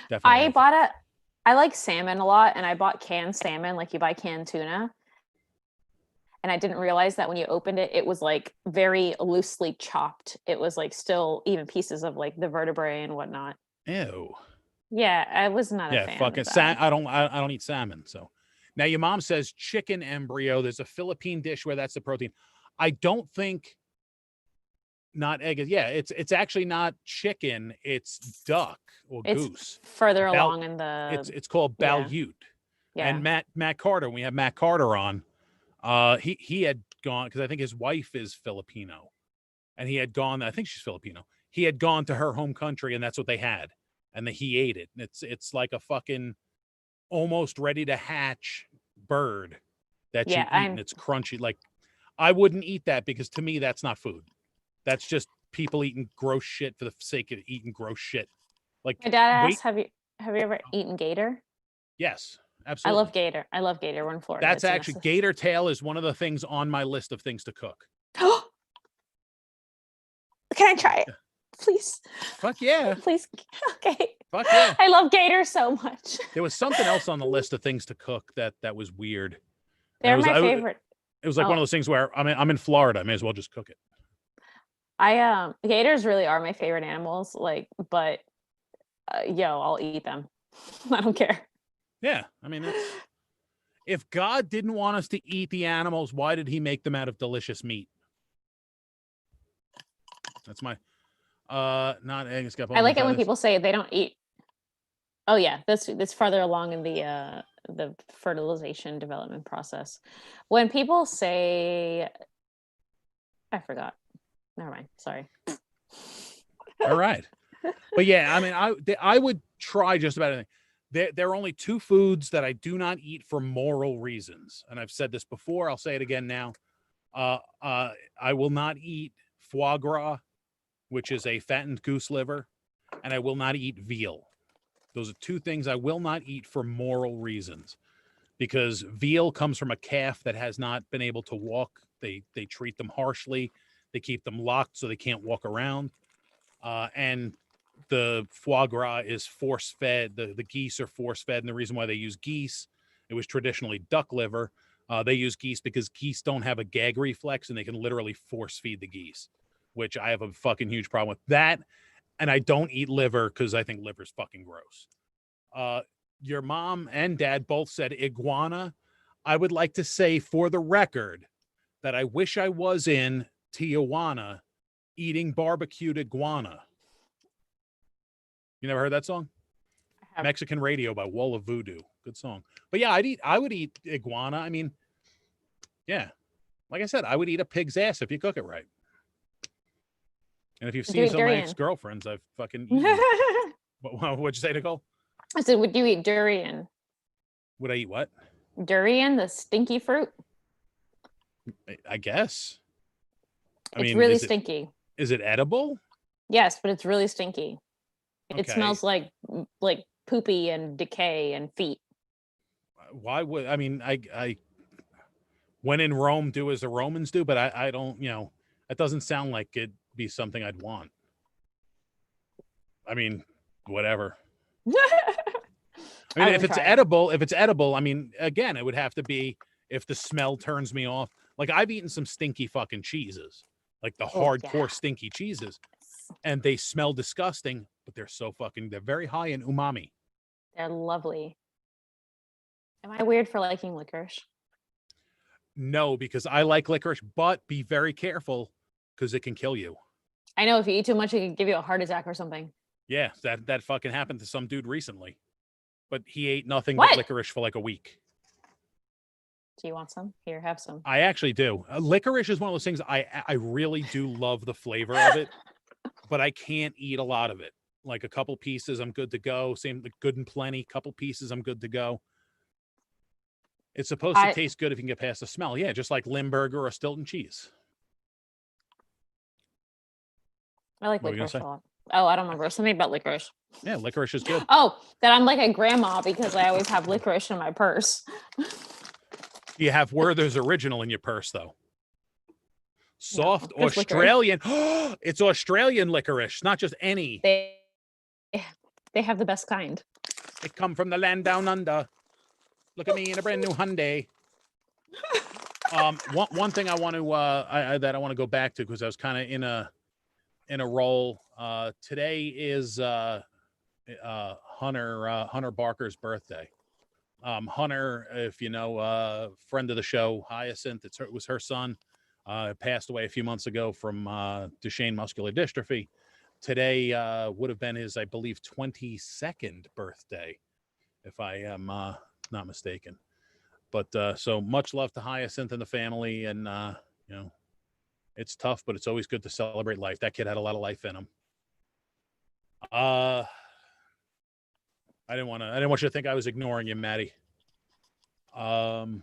Definitely.
I like salmon a lot, and I bought canned salmon, like you buy canned tuna. And I didn't realize that when you opened it, it was like very loosely chopped. It was like still even pieces of like the vertebrae and whatnot.
Ew.
Yeah, I was not a fan.
Fucking I don't eat salmon. So now your mom says chicken embryo. There's a Philippine dish where that's the protein. I don't think. Not egg. Yeah, it's actually not chicken. It's duck or goose.
Further along in the.
It's called Balut.
Yeah.
And Matt Carter. We have Matt Carter on. He had gone because I think his wife is Filipino, and he had gone. I think she's Filipino. He had gone to her home country, and that's what they had, and he ate it. And it's like a fucking almost ready to hatch bird that you eat, and it's crunchy. Like I wouldn't eat that because to me that's not food. That's just people eating gross shit for the sake of eating gross shit. Like
my dad asked, "Have you ever eaten gator?"
Yes, absolutely.
I love gator. We're in Florida.
That's actually gator tail is one of the things on my list of things to cook.
Can I try it, please?
Fuck yeah,
please. Okay.
Fuck yeah.
I love gator so much.
There was something else on the list of things to cook that was weird.
They're my favorite.
It was like one of those things where I'm in Florida. I may as well just cook it.
Gators really are my favorite animals, like, but I'll eat them. I don't care.
Yeah, I mean, if God didn't want us to eat the animals, why did he make them out of delicious meat? That's my not egg
I like it when people say they don't eat. Oh yeah, that's farther along in the fertilization development process. When people say, I forgot. Never mind. Sorry.
All right. But yeah, I mean, I would try just about anything. There are only two foods that I do not eat for moral reasons, and I've said this before. I'll say it again now. I will not eat foie gras, which is a fattened goose liver, and I will not eat veal. Those are two things I will not eat for moral reasons, because veal comes from a calf that has not been able to walk. They treat them harshly. They keep them locked so they can't walk around. And the foie gras is force fed. The geese are force fed. And the reason why they use geese, it was traditionally duck liver. They use geese because geese don't have a gag reflex and they can literally force feed the geese, which I have a fucking huge problem with that. And I don't eat liver because I think liver's fucking gross. Your mom and dad both said iguana. I would like to say for the record that I wish I was in Tijuana eating barbecued iguana. You never heard that song? Mexican Radio by Wall of Voodoo. Good song. But yeah, I would eat iguana. I mean, yeah. Like I said, I would eat a pig's ass if you cook it right. And if you've seen some of my ex-girlfriends, I've fucking eaten. What'd you say, Nicole?
I said, would you eat durian?
Would I eat what?
Durian, the stinky fruit.
I guess.
It's really stinky.
Is it edible?
Yes, but it's really stinky. Okay. It smells like poopy and decay and feet.
Why would I mean I when in Rome, do as the Romans do, but I don't, that doesn't sound like it'd be something I'd want. I mean, whatever. I mean, if it's edible, I mean, again, it would have to be if the smell turns me off. Like I've eaten some stinky fucking cheeses, like the hardcore stinky cheeses, and they smell disgusting, but they're very high in umami.
They're lovely. Am I weird for liking licorice?
No, because I like licorice, but be very careful because it can kill you.
I know if you eat too much, it can give you a heart attack or something.
Yeah, that fucking happened to some dude recently, but he ate nothing but licorice for like a week.
Do you want some? Here, have some.
I actually do. Licorice is one of those things I really do love the flavor of it, but I can't eat a lot of it. Like a couple pieces, I'm good to go. Same, good and plenty. Couple pieces, I'm good to go. It's supposed to taste good if you can get past the smell. Yeah, just like Limburger or Stilton cheese.
I like licorice a lot. Oh, I don't remember. Something about licorice.
Yeah, licorice is good.
Oh, that I'm like a grandma because I always have licorice in my purse.
You have Werther's Original in your purse, though. Soft Australian. It's Australian licorice, not just any.
They have the best kind.
They come from the land down under. Look at me in a brand new Hyundai. One thing I want to that I want to go back to because I was kind of in a role. Today is Hunter Barker's birthday. Hunter, if you know, friend of the show, Hyacinth. It was her son. Passed away a few months ago from Duchenne muscular dystrophy. Today would have been his, I believe, 22nd birthday, if I am not mistaken. But so much love to Hyacinth and the family, and it's tough, but it's always good to celebrate life. That kid had a lot of life in him. I didn't want you to think I was ignoring you, Maddie. So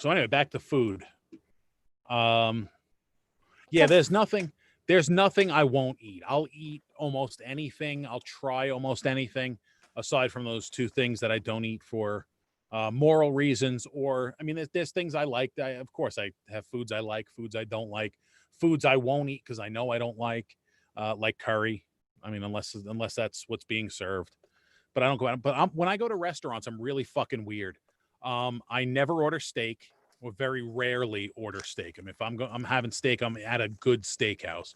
anyway, back to food. Yeah, there's nothing I won't eat. I'll eat almost anything. I'll try almost anything aside from those two things that I don't eat for moral reasons, or I mean, there's things I like. Of course, I have foods I like, foods I don't like, foods I won't eat because I know I don't like curry. I mean, unless that's what's being served. But I don't go out. But when I go to restaurants, I'm really fucking weird. I never order steak, or very rarely order steak. I mean, if I'm having steak, I'm at a good steakhouse.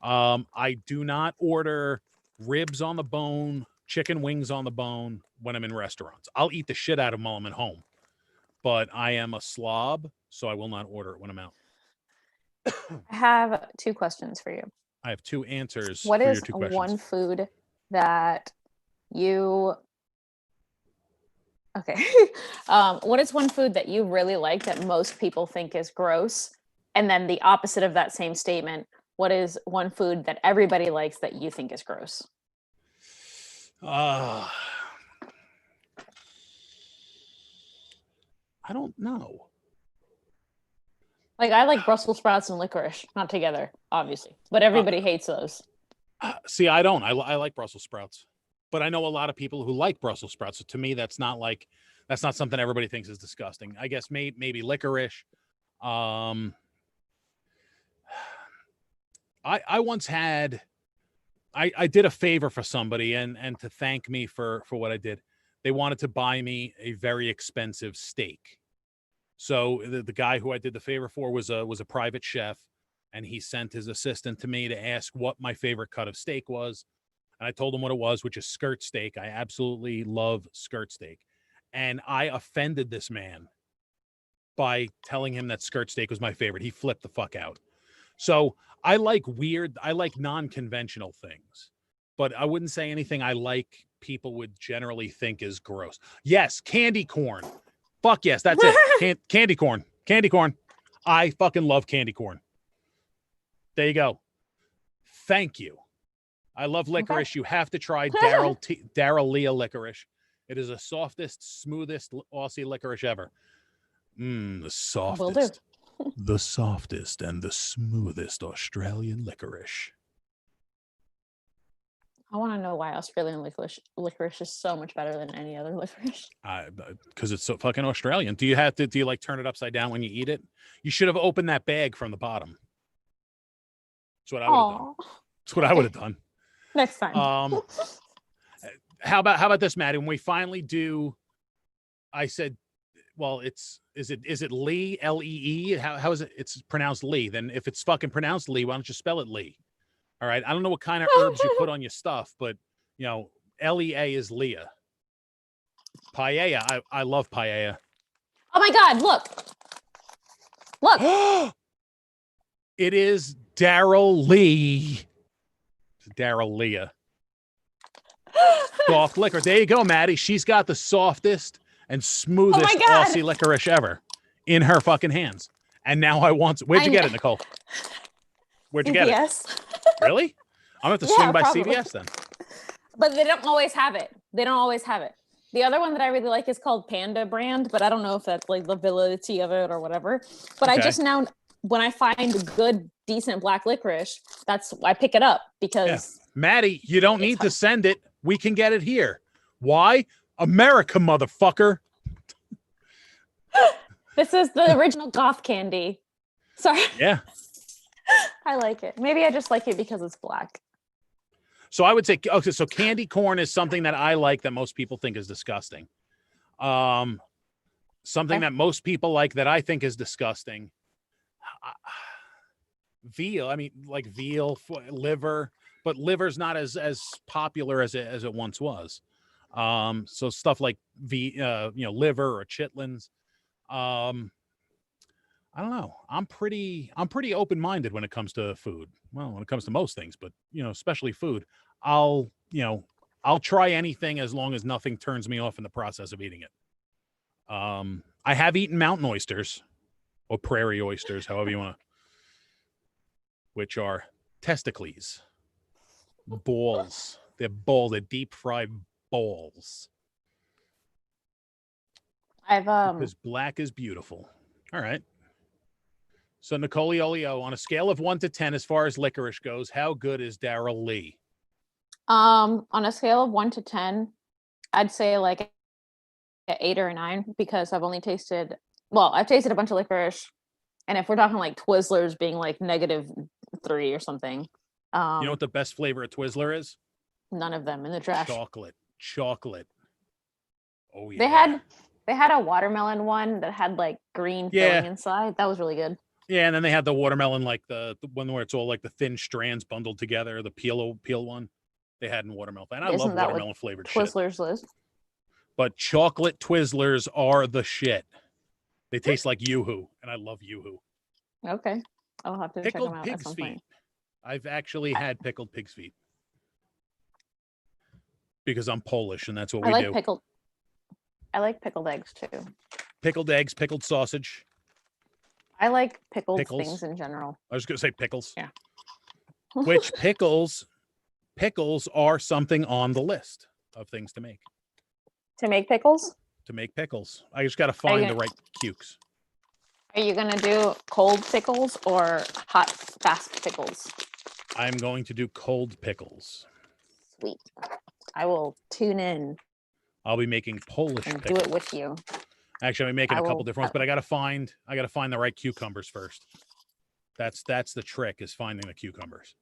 I do not order ribs on the bone, chicken wings on the bone when I'm in restaurants. I'll eat the shit out of them while I'm at home, but I am a slob, so I will not order it when I'm out.
I have two questions for you.
I have two answers
What
for
is
your two questions.
one food that you okay? What is one food that you really like that most people think is gross? And then the opposite of that same statement, what is one food that everybody likes that you think is gross?
I don't know.
Like I like Brussels sprouts and licorice, not together, obviously, but everybody hates those.
See, I don't. I like Brussels sprouts, but I know a lot of people who like Brussels sprouts. So to me, that's not something everybody thinks is disgusting. I guess maybe licorice. I once had. I did a favor for somebody, and to thank me for what I did, they wanted to buy me a very expensive steak. So the guy who I did the favor for was a private chef, and he sent his assistant to me to ask what my favorite cut of steak was. And I told him what it was, which is skirt steak. I absolutely love skirt steak. And I offended this man by telling him that skirt steak was my favorite. He flipped the fuck out. So I like non-conventional things, but I wouldn't say anything I like people would generally think is gross. Yes, candy corn. Fuck yes, that's it. Candy corn. Candy corn. I fucking love candy corn. There you go. Thank you. I love licorice. Okay. You have to try Daryl Leah licorice. It is the softest, smoothest Aussie licorice ever. The softest. The softest and the smoothest Australian licorice.
I want to know why Australian licorice is so much better than any other licorice.
Because it's so fucking Australian. Do you like turn it upside down when you eat it? You should have opened that bag from the bottom. That's what I would have done. That's what I would have done.
Next time.
How about this, Maddie? When we finally do, I said, well, is it Lee, L-E-E? How is it? It's pronounced Lee. Then if it's fucking pronounced Lee, why don't you spell it Lee? All right. I don't know what kind of herbs you put on your stuff, but L-E-A is Leah. Paella. I love paella.
Oh my God, look.
It is Daryl Lee. It's Daryl Leah. Soft liquor. There you go, Maddie. She's got the softest and smoothest Aussie licorice ever in her fucking hands. And now where'd you get it, Nicole? Where'd you get it? Really? I'm going to have to swing by probably. CVS then.
But they don't always have it. The other one that I really like is called Panda brand, but I don't know if that's like the validity of it or whatever. But okay. I just now, when I find good, decent black licorice, I pick it up because... Yeah.
Maddie, you don't need to send it. We can get it here. Why? America, motherfucker.
This is the original goth candy. Sorry.
Yeah.
I like it. Maybe I just like it because it's black.
So I would say, okay, so candy corn is something that I like that most people think is disgusting. Something that most people like that I think is disgusting. Veal. I mean, like veal, liver, but liver's not as popular as it once was. So stuff like liver or chitlins. I don't know. I'm pretty open-minded when it comes to food. Well, when it comes to most things, but especially food. I'll try anything as long as nothing turns me off in the process of eating it. I have eaten mountain oysters or prairie oysters, however you want to, which are testicles, balls. They're deep fried balls. Because black is beautiful. All right. So Nicole Olio, on a scale of 1 to 10, as far as licorice goes, how good is Daryl Lee?
On a scale of 1 to 10, I'd say like an 8 or a 9 because I've tasted a bunch of licorice, and if we're talking like Twizzlers being like -3 or something.
You know what the best flavor of Twizzler is?
None of them in the trash.
Chocolate. Oh yeah.
They had a watermelon one that had like green filling inside. That was really good.
Yeah, and then they had the watermelon, like the one where it's all like the thin strands bundled together, the peel one. They had in watermelon. And I love watermelon flavored
Twizzlers shit.
But chocolate Twizzlers are the shit. They taste like Yoo-hoo, and I love Yoo-hoo.
Okay. I'll have to check them
Pickled
out at
pig's
some
feet.
point.
I've actually had pickled pig's feet because I'm Polish and that's what we do.
I like pickled eggs too.
Pickled eggs, pickled sausage.
I like pickled
Pickles.
things in general.
I was going to say pickles.
Yeah.
Which pickles are something on the list of things to make.
To make pickles?
To make pickles. I just got to find the right cukes.
Are you going to do cold pickles or hot, fast pickles?
I'm going to do cold pickles.
Sweet. I will tune in.
I'll be making Polish
and
pickles.
do it with you.
Actually, I'm making a couple different ones, but I gotta find the right cucumbers first. That's the trick, is finding the cucumbers.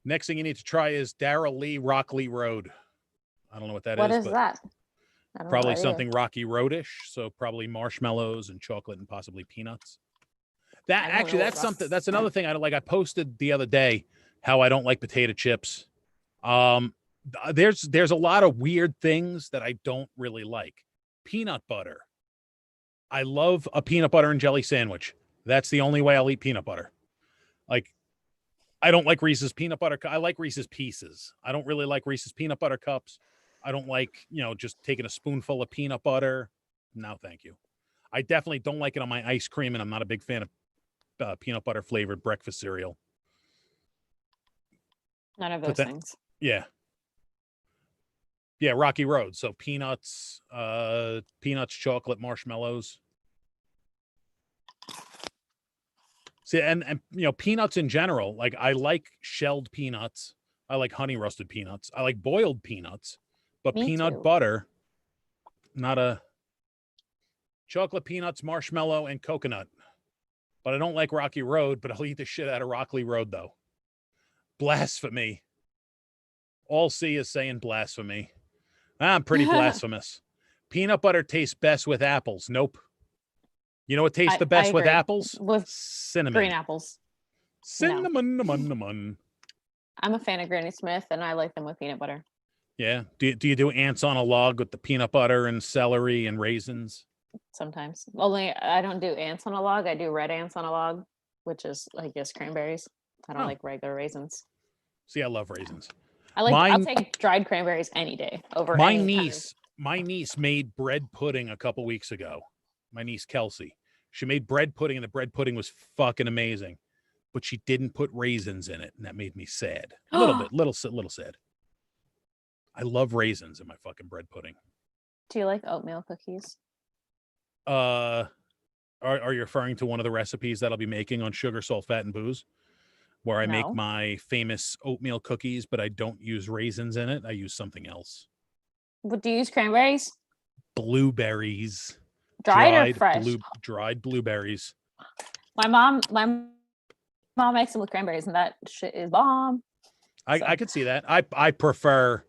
Next thing you need to try is Darrell Lee Rockley Road. I don't know what that is.
What is that?
Probably something Rocky Roadish. So probably marshmallows and chocolate and possibly peanuts. That's another thing I posted the other day how I don't like potato chips. There's a lot of weird things that I don't really like. Peanut butter. I love a peanut butter and jelly sandwich. That's the only way I'll eat peanut butter. Like, I don't like Reese's peanut butter. I like Reese's Pieces. I don't really like Reese's peanut butter cups. I don't like, just taking a spoonful of peanut butter. No, thank you. I definitely don't like it on my ice cream, and I'm not a big fan of peanut butter flavored breakfast cereal.
None of those things.
Yeah. Yeah, Rocky Road. So peanuts, chocolate, marshmallows. See, and peanuts in general, like I like shelled peanuts. I like honey roasted peanuts. I like boiled peanuts, but peanut butter, not a chocolate, peanuts, marshmallow, and coconut. But I don't like Rocky Road, but I'll eat the shit out of Rocky Road though. Blasphemy. All C is saying blasphemy. I'm pretty blasphemous. Peanut butter tastes best with apples. Nope. You know what tastes the best with apples?
With
cinnamon.
Green apples.
Cinnamon.
No. I'm a fan of Granny Smith, and I like them with peanut butter.
Yeah. Do you do ants on a log with the peanut butter and celery and raisins?
Sometimes. Only I don't do ants on a log. I do red ants on a log, which is like just cranberries. I don't like regular raisins.
See, I love raisins.
I'll take dried cranberries any day over
my niece. My niece made bread pudding a couple weeks ago. My niece Kelsey. She made bread pudding, and the bread pudding was fucking amazing. But she didn't put raisins in it, and that made me sad. A little sad. I love raisins in my fucking bread pudding.
Do you like oatmeal cookies?
Are you referring to one of the recipes that I'll be making on Sugar, Salt, Fat, and Booze? Where I make my famous oatmeal cookies, but I don't use raisins in it. I use something else.
What do you use? Cranberries?
Blueberries.
Dried or fresh?
Dried blueberries.
My mom makes them with cranberries, and that shit is bomb.
I could see that. I prefer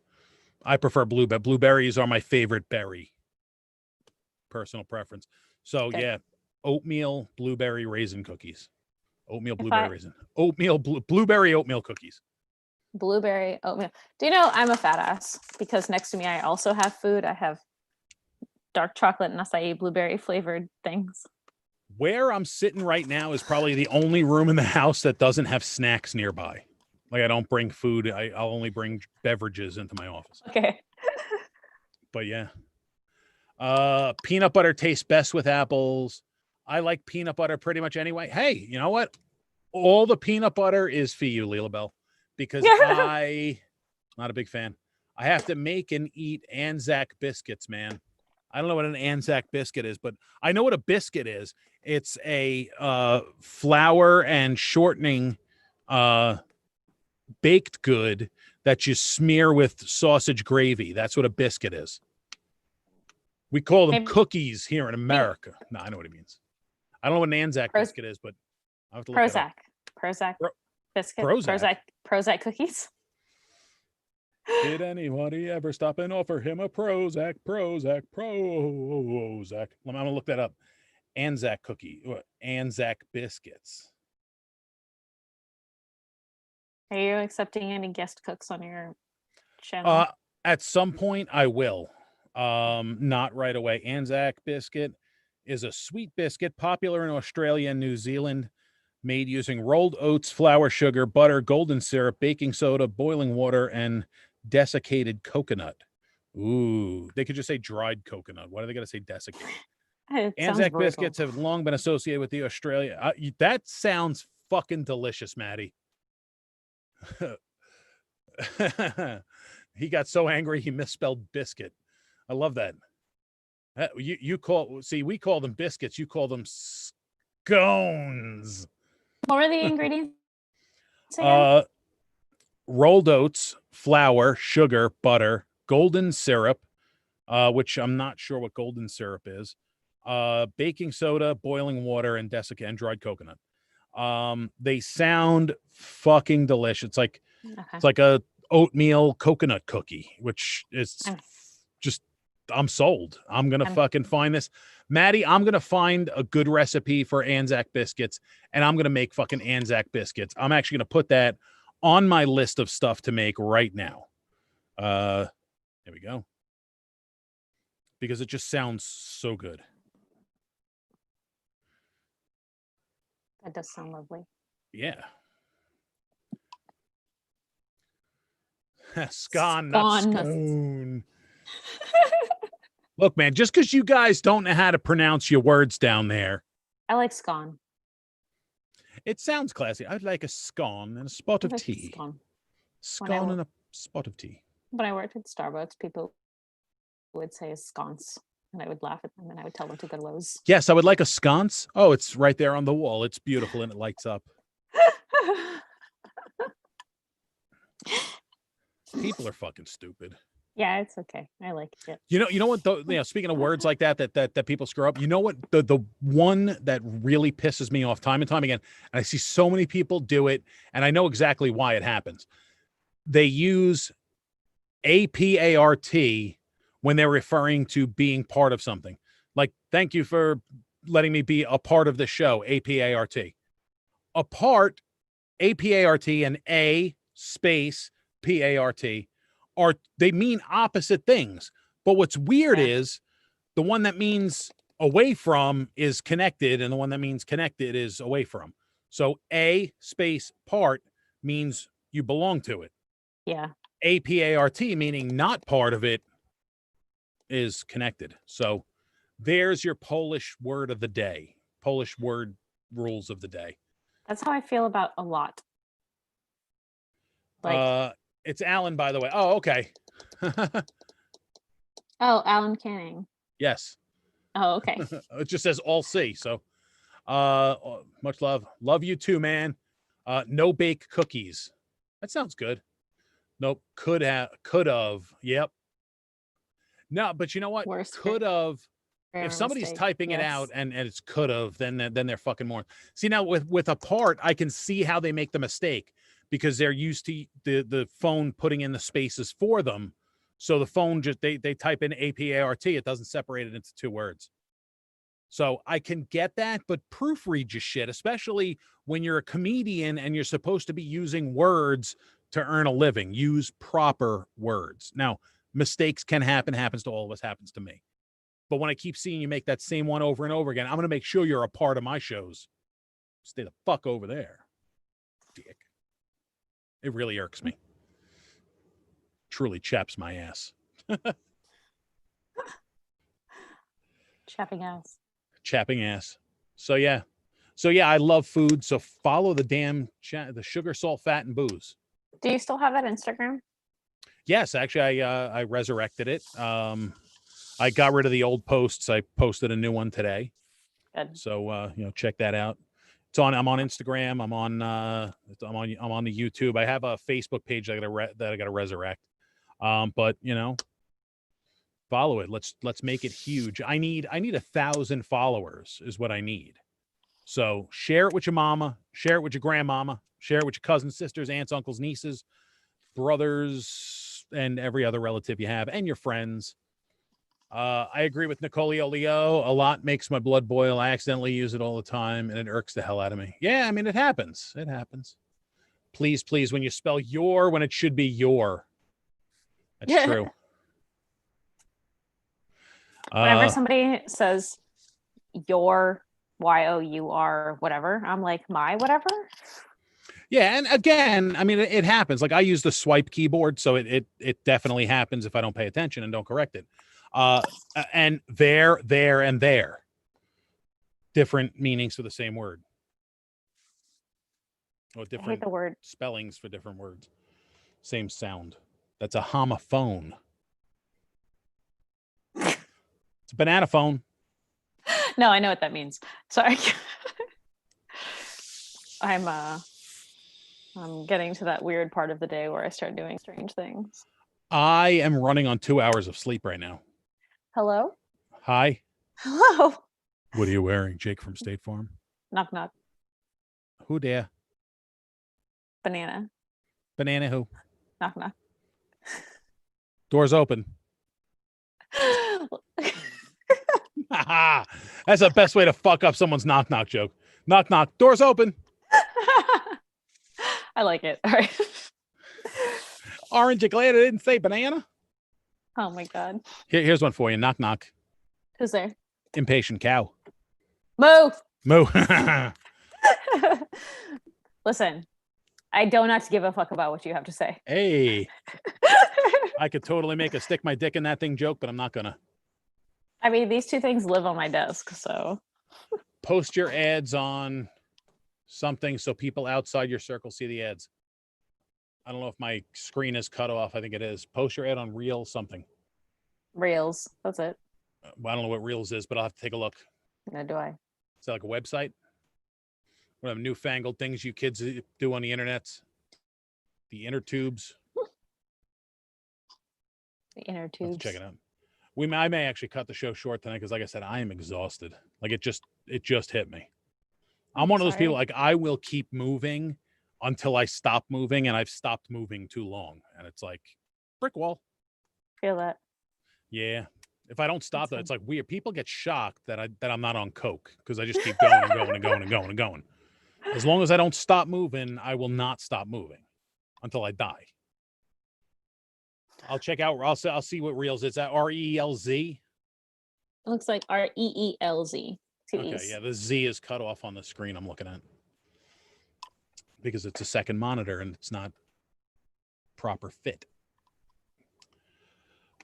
blueberry. Blueberries are my favorite berry. Personal preference. So yeah, oatmeal blueberry raisin cookies. Oatmeal blueberry raisin. Blueberry oatmeal cookies.
Blueberry oatmeal. Do you know I'm a fat ass because next to me I also have food. I have dark chocolate and acai blueberry flavored things.
Where I'm sitting right now is probably the only room in the house that doesn't have snacks nearby. Like I don't bring food. I'll only bring beverages into my office.
Okay.
But yeah. Peanut butter tastes best with apples. I like peanut butter pretty much anyway. Hey, you know what? All the peanut butter is for you, Leela Bell, because I'm not a big fan. I have to make and eat Anzac biscuits, man. I don't know what an Anzac biscuit is, but I know what a biscuit is. It's a flour and shortening baked good that you smear with sausage gravy. That's what a biscuit is. We call them cookies here in America. No, I know what it means. I don't know what an Anzac biscuit is, but I have to look
Prozac.
it up.
Prozac biscuit.
Prozac.
Prozac cookies.
Did anybody ever stop and offer him a Prozac? I'm going to look that up. Anzac cookie. Anzac biscuits.
Are you accepting any guest cooks on your channel?
At some point, I will. Not right away. Anzac biscuit. is a sweet biscuit popular in Australia and New Zealand, made using rolled oats, flour, sugar, butter, golden syrup, baking soda, boiling water, and desiccated coconut. Ooh, they could just say dried coconut. Why do they got to say desiccated?
It sounds
Anzac
brutal.
biscuits have long been associated with the Australia. That sounds fucking delicious, Maddie. He got so angry he misspelled biscuit. I love that. We call them biscuits. You call them scones.
What were the ingredients again?
Rolled oats, flour, sugar, butter, golden syrup, which I'm not sure what golden syrup is, baking soda, boiling water, and desiccated and dried coconut. They sound fucking delicious. It's like it's like a oatmeal coconut cookie, which is just I'm sold. I'm gonna fucking find this. Maddie, I'm gonna find a good recipe for Anzac biscuits, and I'm gonna make fucking Anzac biscuits. I'm actually gonna put that on my list of stuff to make right now. There we go. Because it just sounds so good.
That does sound lovely.
Yeah. Scone, not spoon. Look, man, just because you guys don't know how to pronounce your words down there.
I like scone.
It sounds classy. I'd like a scone and a spot of tea. Scone and a spot of tea.
When I worked at Starbucks, people would say sconce, and I would laugh at them, and I would tell them to go to Lowe's.
Yes, I would like a sconce. Oh, it's right there on the wall. It's beautiful, and it lights up. People are fucking stupid.
Yeah, it's okay. I like it.
You know what? Though, speaking of words like that people screw up. You know what? The one that really pisses me off time and time again, and I see so many people do it, and I know exactly why it happens. They use APART when they're referring to being part of something. Like, thank you for letting me be a part of the show. APART. A part, APART, and A space PART. They mean opposite things. But what's weird is the one that means away from is connected, and the one that means connected is away from. So A space part means you belong to it.
Yeah.
APART, meaning not part of it, is connected. So there's your Polish word of the day. Polish word rules of the day.
That's how I feel about a lot. Like,
it's Alan, by the way. Oh, okay.
Oh, Alan Canning.
Yes.
Oh, okay.
It just says all C. So much love. Love you too, man. No bake cookies. That sounds good. Nope. Could have. Yep. No, but you know what? Could have. If somebody's typing it out and it's could have, then they're fucking more. See, now with a part, I can see how they make the mistake because they're used to the phone putting in the spaces for them. So the phone just they type in APART, it doesn't separate it into two words. So I can get that, but proofread your shit, especially when you're a comedian and you're supposed to be using words to earn a living. Use proper words. Now, mistakes can happen, happens to all of us, happens to me. But when I keep seeing you make that same one over and over again, I'm going to make sure you're a part of my shows. Stay the fuck over there, dick. It really irks me. Truly chaps my ass.
Chapping ass.
Chapping ass. So yeah, I love food. So follow the damn the sugar, salt, fat, and booze.
Do you still have that Instagram?
Yes, actually, I resurrected it. I got rid of the old posts. I posted a new one today.
Good.
So check that out. I'm on Instagram. I'm on the YouTube. I have a Facebook page that I got to resurrect. But follow it. Let's make it huge. I need 1,000 followers is what I need. So share it with your mama, share it with your grandmama, share it with your cousins, sisters, aunts, uncles, nieces, brothers, and every other relative you have, and your friends. I agree with Nicolio Leo. A lot makes my blood boil. I accidentally use it all the time, and it irks the hell out of me. Yeah, I mean, it happens. It happens. Please, when you spell your when it should be your. That's true.
Whenever somebody says your your whatever. I'm like, my whatever.
Yeah, and again, I mean, it happens. Like I use the swipe keyboard, so it definitely happens if I don't pay attention and don't correct it. And there, and there, different meanings for the same word, or
I hate
different
the word.
spellings for different words, same sound. That's a homophone. It's a banana phone.
No, I know what that means. Sorry. I'm getting to that weird part of the day where I start doing strange things.
I am running on 2 hours of sleep right now.
Hello?
Hi.
Hello.
What are you wearing, Jake from State Farm?
Knock knock.
Who dare?
Banana.
Banana who?
Knock knock.
Doors open. That's the best way to fuck up someone's knock knock joke. Knock knock. Doors open.
I like it. All right.
Orange, you glad I didn't say banana?
Oh my god.
Here's one for you. Knock knock.
Who's there?
Impatient cow.
Move.
Moo.
Listen, I do not give a fuck about what you have to say.
Hey. I could totally make a stick my dick in that thing joke, but I'm not gonna.
I mean, these two things live on my desk, so.
Post your ads on something so people outside your circle see the ads. I don't know if my screen is cut off. I think it is. Post your ad on Reel something.
Reels. That's it.
Well, I don't know what Reels is, but I'll have to take a look.
No, do I?
Is that like a website? One of the newfangled things you kids do on the internet? The inner tubes.
The inner
I'll have
tubes.
to check it out. I may actually cut the show short tonight because, like I said, I am exhausted. Like it just hit me. I'm one of those people, like I will keep moving until I stop moving, and I've stopped moving too long. And it's like brick wall.
Feel that.
Yeah. If I don't stop,
That's
though, it's like weird. People get shocked that I'm not on coke because I just keep going and going and going and going and going. As long as I don't stop moving, I will not stop moving until I die. I'll check out. I'll see what Reels is. That REELZ.
It looks like REELZ.
Okay, yeah, the Z is cut off on the screen I'm looking at because it's a second monitor and it's not proper fit.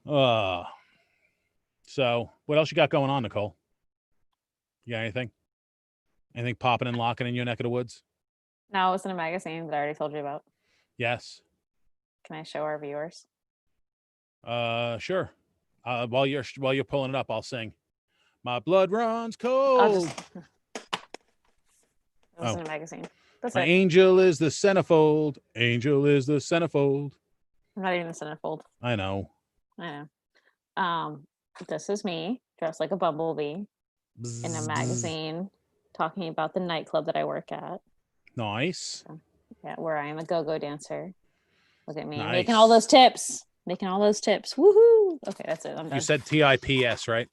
So what else you got going on, Nicole? You got anything? Anything popping and locking in your neck of the woods?
No, it's in a magazine that I already told you about.
Yes.
Can I show our viewers?
Sure. While you're pulling it up, I'll sing. My blood runs cold.
It was in a magazine. That's
My
it.
angel is the centerfold. Angel is the centerfold.
I'm not even a centerfold.
I know.
I know. This is me dressed like a bumblebee in a magazine talking about the nightclub that I work at.
Nice.
So, yeah, where I am a go-go dancer. Look at me
Nice.
making all those tips. Woohoo! Okay, that's it. I'm done.
You said TIPS, right?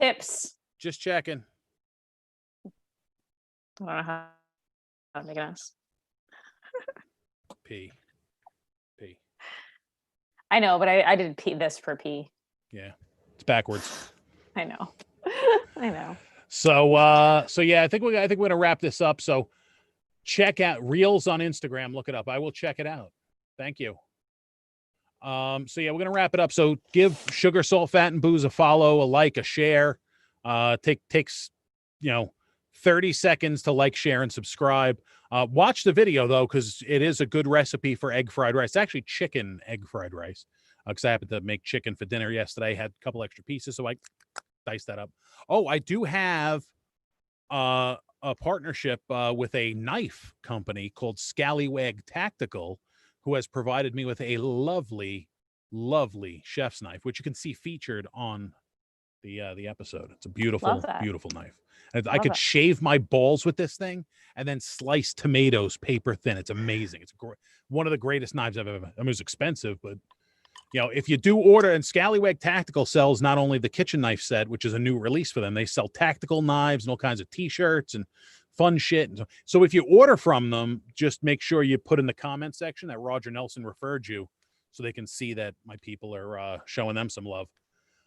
Tips.
Just checking.
I don't know how to make an S.
P.
I know, but I did P this for P.
Yeah, it's backwards.
I know. I know.
So yeah, I think we're gonna wrap this up. So check out Reels on Instagram. Look it up. I will check it out. Thank you. So yeah, we're gonna wrap it up. So give Sugar, Salt, Fat, and Booze a follow, a like, a share. Takes 30 seconds to like, share, and subscribe. Watch the video though, because it is a good recipe for egg fried rice. It's actually chicken egg fried rice. Because I happened to make chicken for dinner yesterday. Had a couple extra pieces, so I diced that up. Oh, I do have a partnership with a knife company called Scallywag Tactical, who has provided me with a lovely, lovely chef's knife, which you can see featured on the episode. It's a beautiful, beautiful knife. And I could shave my balls with this thing and then slice tomatoes paper thin. It's amazing. It's one of the greatest knives I've ever. I mean, it's expensive, but if you do order, and Scallywag Tactical sells not only the kitchen knife set, which is a new release for them, they sell tactical knives and all kinds of t-shirts and fun shit. So if you order from them, just make sure you put in the comment section that Roger Nelson referred you so they can see that my people are showing them some love.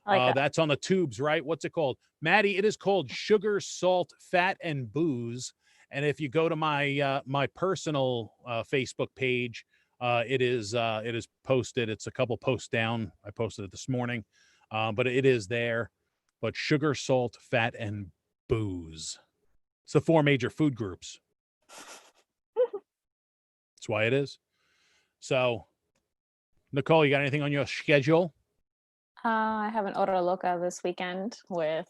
I like that.
That's on the tubes, right? What's it called? Maddie, it is called Sugar, Salt, Fat, and Booze. And if you go to my my personal Facebook page, it is posted. It's a couple posts down. I posted it this morning, but it is there. But Sugar, Salt, Fat, and Booze. It's the 4 major food groups. That's why it is. So, Nicole, you got anything on your schedule?
I have an Hora Loca this weekend with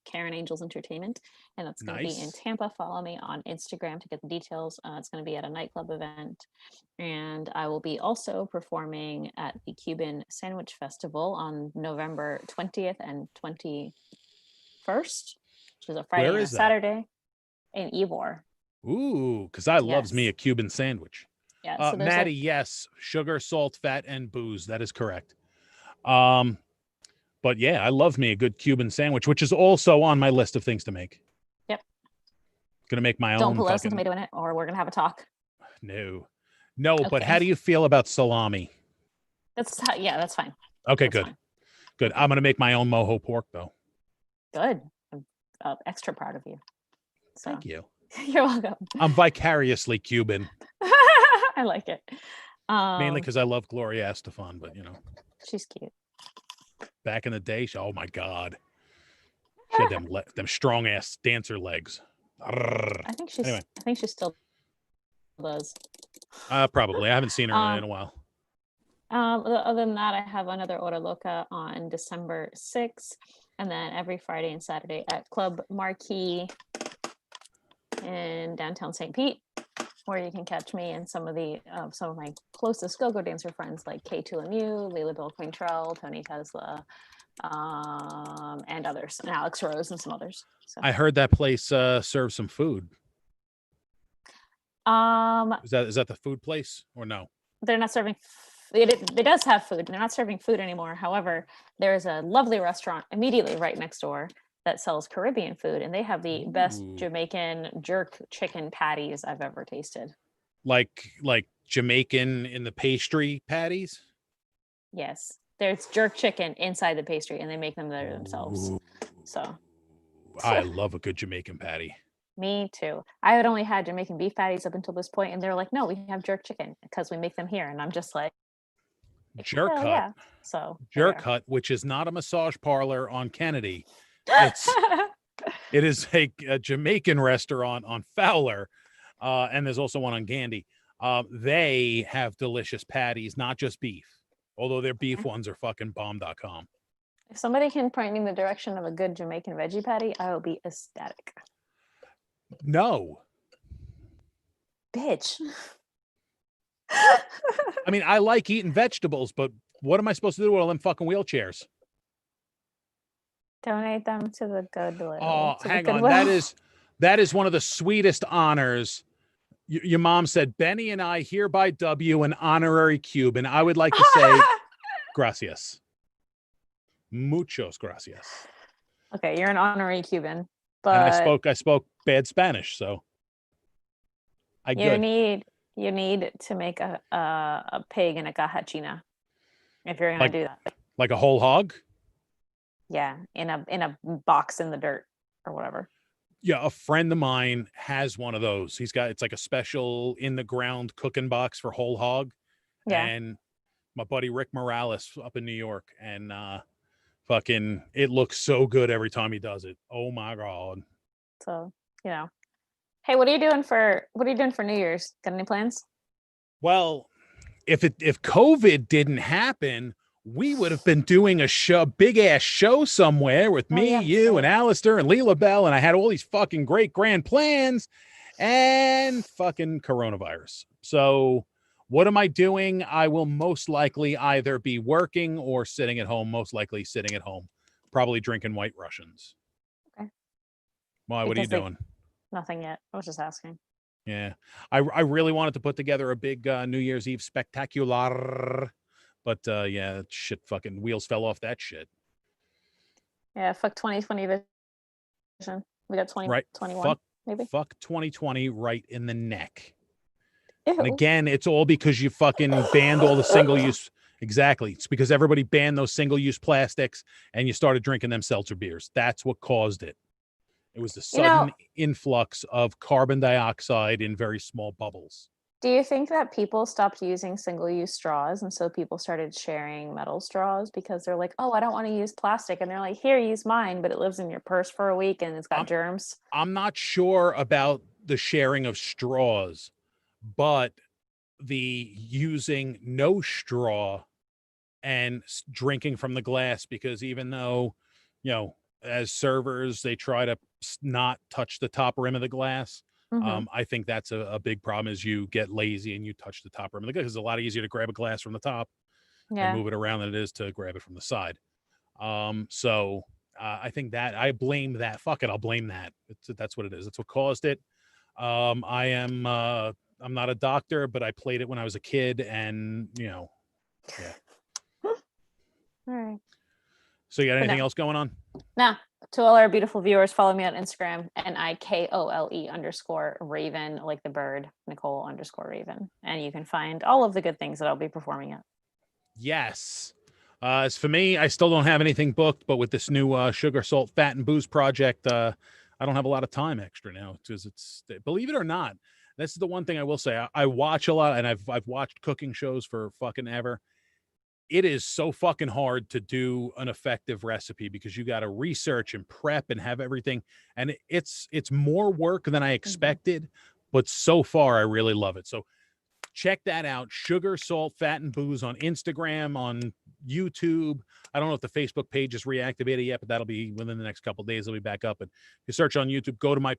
Karen Angels Entertainment, and it's going to be in
Nice.
Tampa. Follow me on Instagram to get the details. It's going to be at a nightclub event, and I will be also performing at the Cuban Sandwich Festival on November 20th and 21st, which is a Friday
Where
and a
is that?
Saturday in Ybor.
Ooh, because I loves me
Yes.
a Cuban sandwich.
Yeah, so there's
Maddie, yes, sugar, salt, fat, and booze. That is correct. But yeah, I love me a good Cuban sandwich, which is also on my list of things to make.
Yep.
Gonna make my
Don't
own.
put lettuce and
Fucking...
tomato in it, or we're gonna have a talk.
No. But
Okay.
how do you feel about salami?
That's fine.
Okay,
That's
good.
fine.
Good. I'm gonna make my own mojo pork though.
Good. I'm extra proud of you. So,
Thank you.
you're welcome.
I'm vicariously Cuban,
I like it.
mainly because I love Gloria Estefan. But you know,
she's cute.
back in the day, oh my god, she had them strong ass dancer legs. Arrgh.
I think she's.
Anyway.
I think she still does.
Probably. I haven't seen her in a while.
Other than that, I have another Hora Loca on December 6th, and then every Friday and Saturday at Club Marquee in downtown St. Pete, where you can catch me and some of my closest go-go dancer friends like K2 Lemieux, Leila Bill Quaintrell, Tony Tesla, and others, and Alex Rose and some others. So.
I heard that place serves some food. Is that the food place or no?
They're not serving. It does have food. They're not serving food anymore. However, there is a lovely restaurant immediately right next door that sells Caribbean food, and they have the best Jamaican jerk chicken patties I've ever tasted.
Like Jamaican in the pastry patties?
Yes. There's jerk chicken inside the pastry, and they make them there themselves. So
I love a good Jamaican patty.
Me too. I had only had Jamaican beef patties up until this point, and they're like, no, we have jerk chicken because we make them here. And I'm just like,
Jerk Hut.
Yeah. So
Jerk Hut, which is not a massage parlor on Kennedy. It is a Jamaican restaurant on Fowler, and there's also one on Gandy. They have delicious patties, not just beef, although their beef ones are fucking bomb.com.
If somebody can point me in the direction of a good Jamaican veggie patty, I will be ecstatic.
No.
Bitch.
I mean, I like eating vegetables, but what am I supposed to do with all them fucking wheelchairs?
Donate them to the Goodwill.
Oh, hang on. That is one of the sweetest honors. Your mom said, Benny and I hereby dub you an honorary Cuban. I would like to say gracias. Muchos gracias.
Okay, you're an honorary Cuban, but
and I spoke bad Spanish, so
you need to make a pig in a cajachina if you're gonna do that.
Like a whole hog?
Yeah, in a box in the dirt or whatever.
Yeah, a friend of mine has one of those. It's like a special in the ground cooking box for whole hog.
Yeah.
And my buddy Rick Morales up in New York, and fucking it looks so good every time he does it. Oh my god.
So, hey, what are you doing for New Year's? Got any plans?
Well, if COVID didn't happen, we would have been doing a big ass show somewhere with me, you, and Alistair and Leela Bell, and I had all these fucking great grand plans, and fucking coronavirus. So what am I doing? I will most likely either be working or sitting at home, most likely sitting at home, probably drinking White Russians.
Okay.
Why? What are you doing?
Nothing yet. I was just asking.
Yeah. I really wanted to put together a big New Year's Eve spectacular, but yeah, shit, fucking wheels fell off that shit.
Yeah, fuck 2020 vision. We got 2021,
right.
maybe.
Fuck 2020 right in the neck.
Ew.
And again, it's all because you fucking banned all the single use. Exactly. It's because everybody banned those single-use plastics and you started drinking them seltzer beers. That's what caused it. It was the
You know,
sudden influx of carbon dioxide in very small bubbles.
do you think that people stopped using single-use straws and so people started sharing metal straws because they're like, oh, I don't want to use plastic, and they're like, here, use mine, but it lives in your purse for a week and it's got germs?
I'm not sure about the sharing of straws, but the using no straw and drinking from the glass, because even though, as servers, they try to not touch the top rim of the glass.
Mm-hmm.
I think that's a big problem is you get lazy and you touch the top rim of the glass. It's a lot easier to grab a glass from the top and
Yeah.
move it around than it is to grab it from the side. So I think that I blame that. Fuck it. I'll blame that. That's what it is. That's what caused it. I'm not a doctor, but I played it when I was a kid and, yeah.
All right.
So you got
But
anything
no.
else going on?
Now, to all our beautiful viewers, follow me on Instagram, NIKOLE_Raven, like the bird, Nicole_Raven. And you can find all of the good things that I'll be performing at.
Yes. As for me, I still don't have anything booked, but with this new sugar, salt, fat, and booze project, I don't have a lot of time extra now because believe it or not, this is the one thing I will say. I watch a lot and I've watched cooking shows for fucking ever. It is so fucking hard to do an effective recipe because you got to research and prep and have everything. And it's more work than I expected, but so far I really love it. So check that out. Sugar, salt, fat, and booze on Instagram, on YouTube. I don't know if the Facebook page is reactivated yet, but that'll be within the next couple of days. It'll be back up. And if you search on YouTube, go to my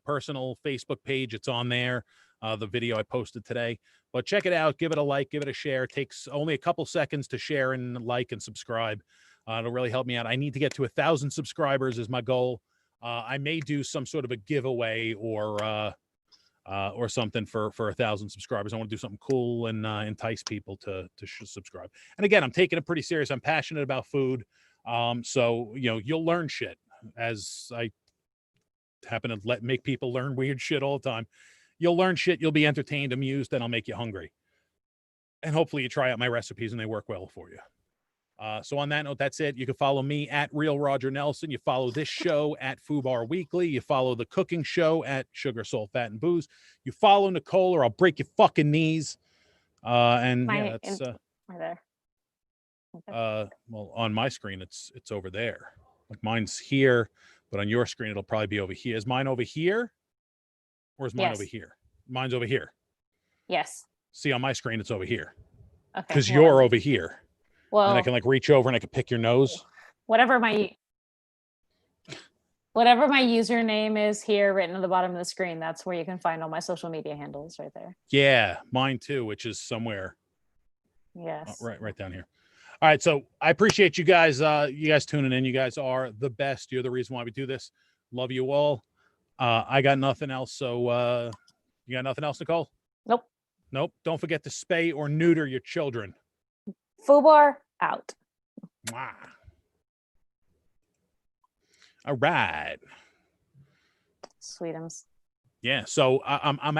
personal Facebook page. It's on there. The video I posted today, but check it out. Give it a like, give it a share. It takes only a couple seconds to share and like and subscribe. It'll really help me out. I need to get to 1,000 subscribers is my goal. I may do some sort of a giveaway or something for 1,000 subscribers. I want to do something cool and entice people to subscribe. And again, I'm taking it pretty serious. I'm passionate about food. So you'll learn shit as I happen to make people learn weird shit all the time. You'll learn shit. You'll be entertained, amused, and I'll make you hungry. And hopefully you try out my recipes and they work well for you. So on that note, that's it. You can follow me at Real Roger Nelson. You follow this show at Foodbar Weekly. You follow the cooking show at Sugar, Salt, Fat, and Booze. You follow Nicole or I'll break your fucking knees. And yeah, that's
right there.
well, on my screen, it's over there. Like mine's here, but on your screen, it'll probably be over here. Is mine over here? Or is mine over here? Mine's over here.
Yes.
See, on my screen, it's over here.
Okay.
Because you're over here.
Well,
and I can like reach over and I can pick your nose.
Whatever my username is here written at the bottom of the screen, that's where you can find all my social media handles right there.
Yeah, mine too, which is somewhere.
Yes.
Right down here. All right. So I appreciate you guys tuning in. You guys are the best. You're the reason why we do this. Love you all. I got nothing else. So you got nothing else, Nicole? Nope. Don't forget to spay or neuter your children.
Foodbar out.
Mwah. All right.
Sweetums.
Yeah. So I'm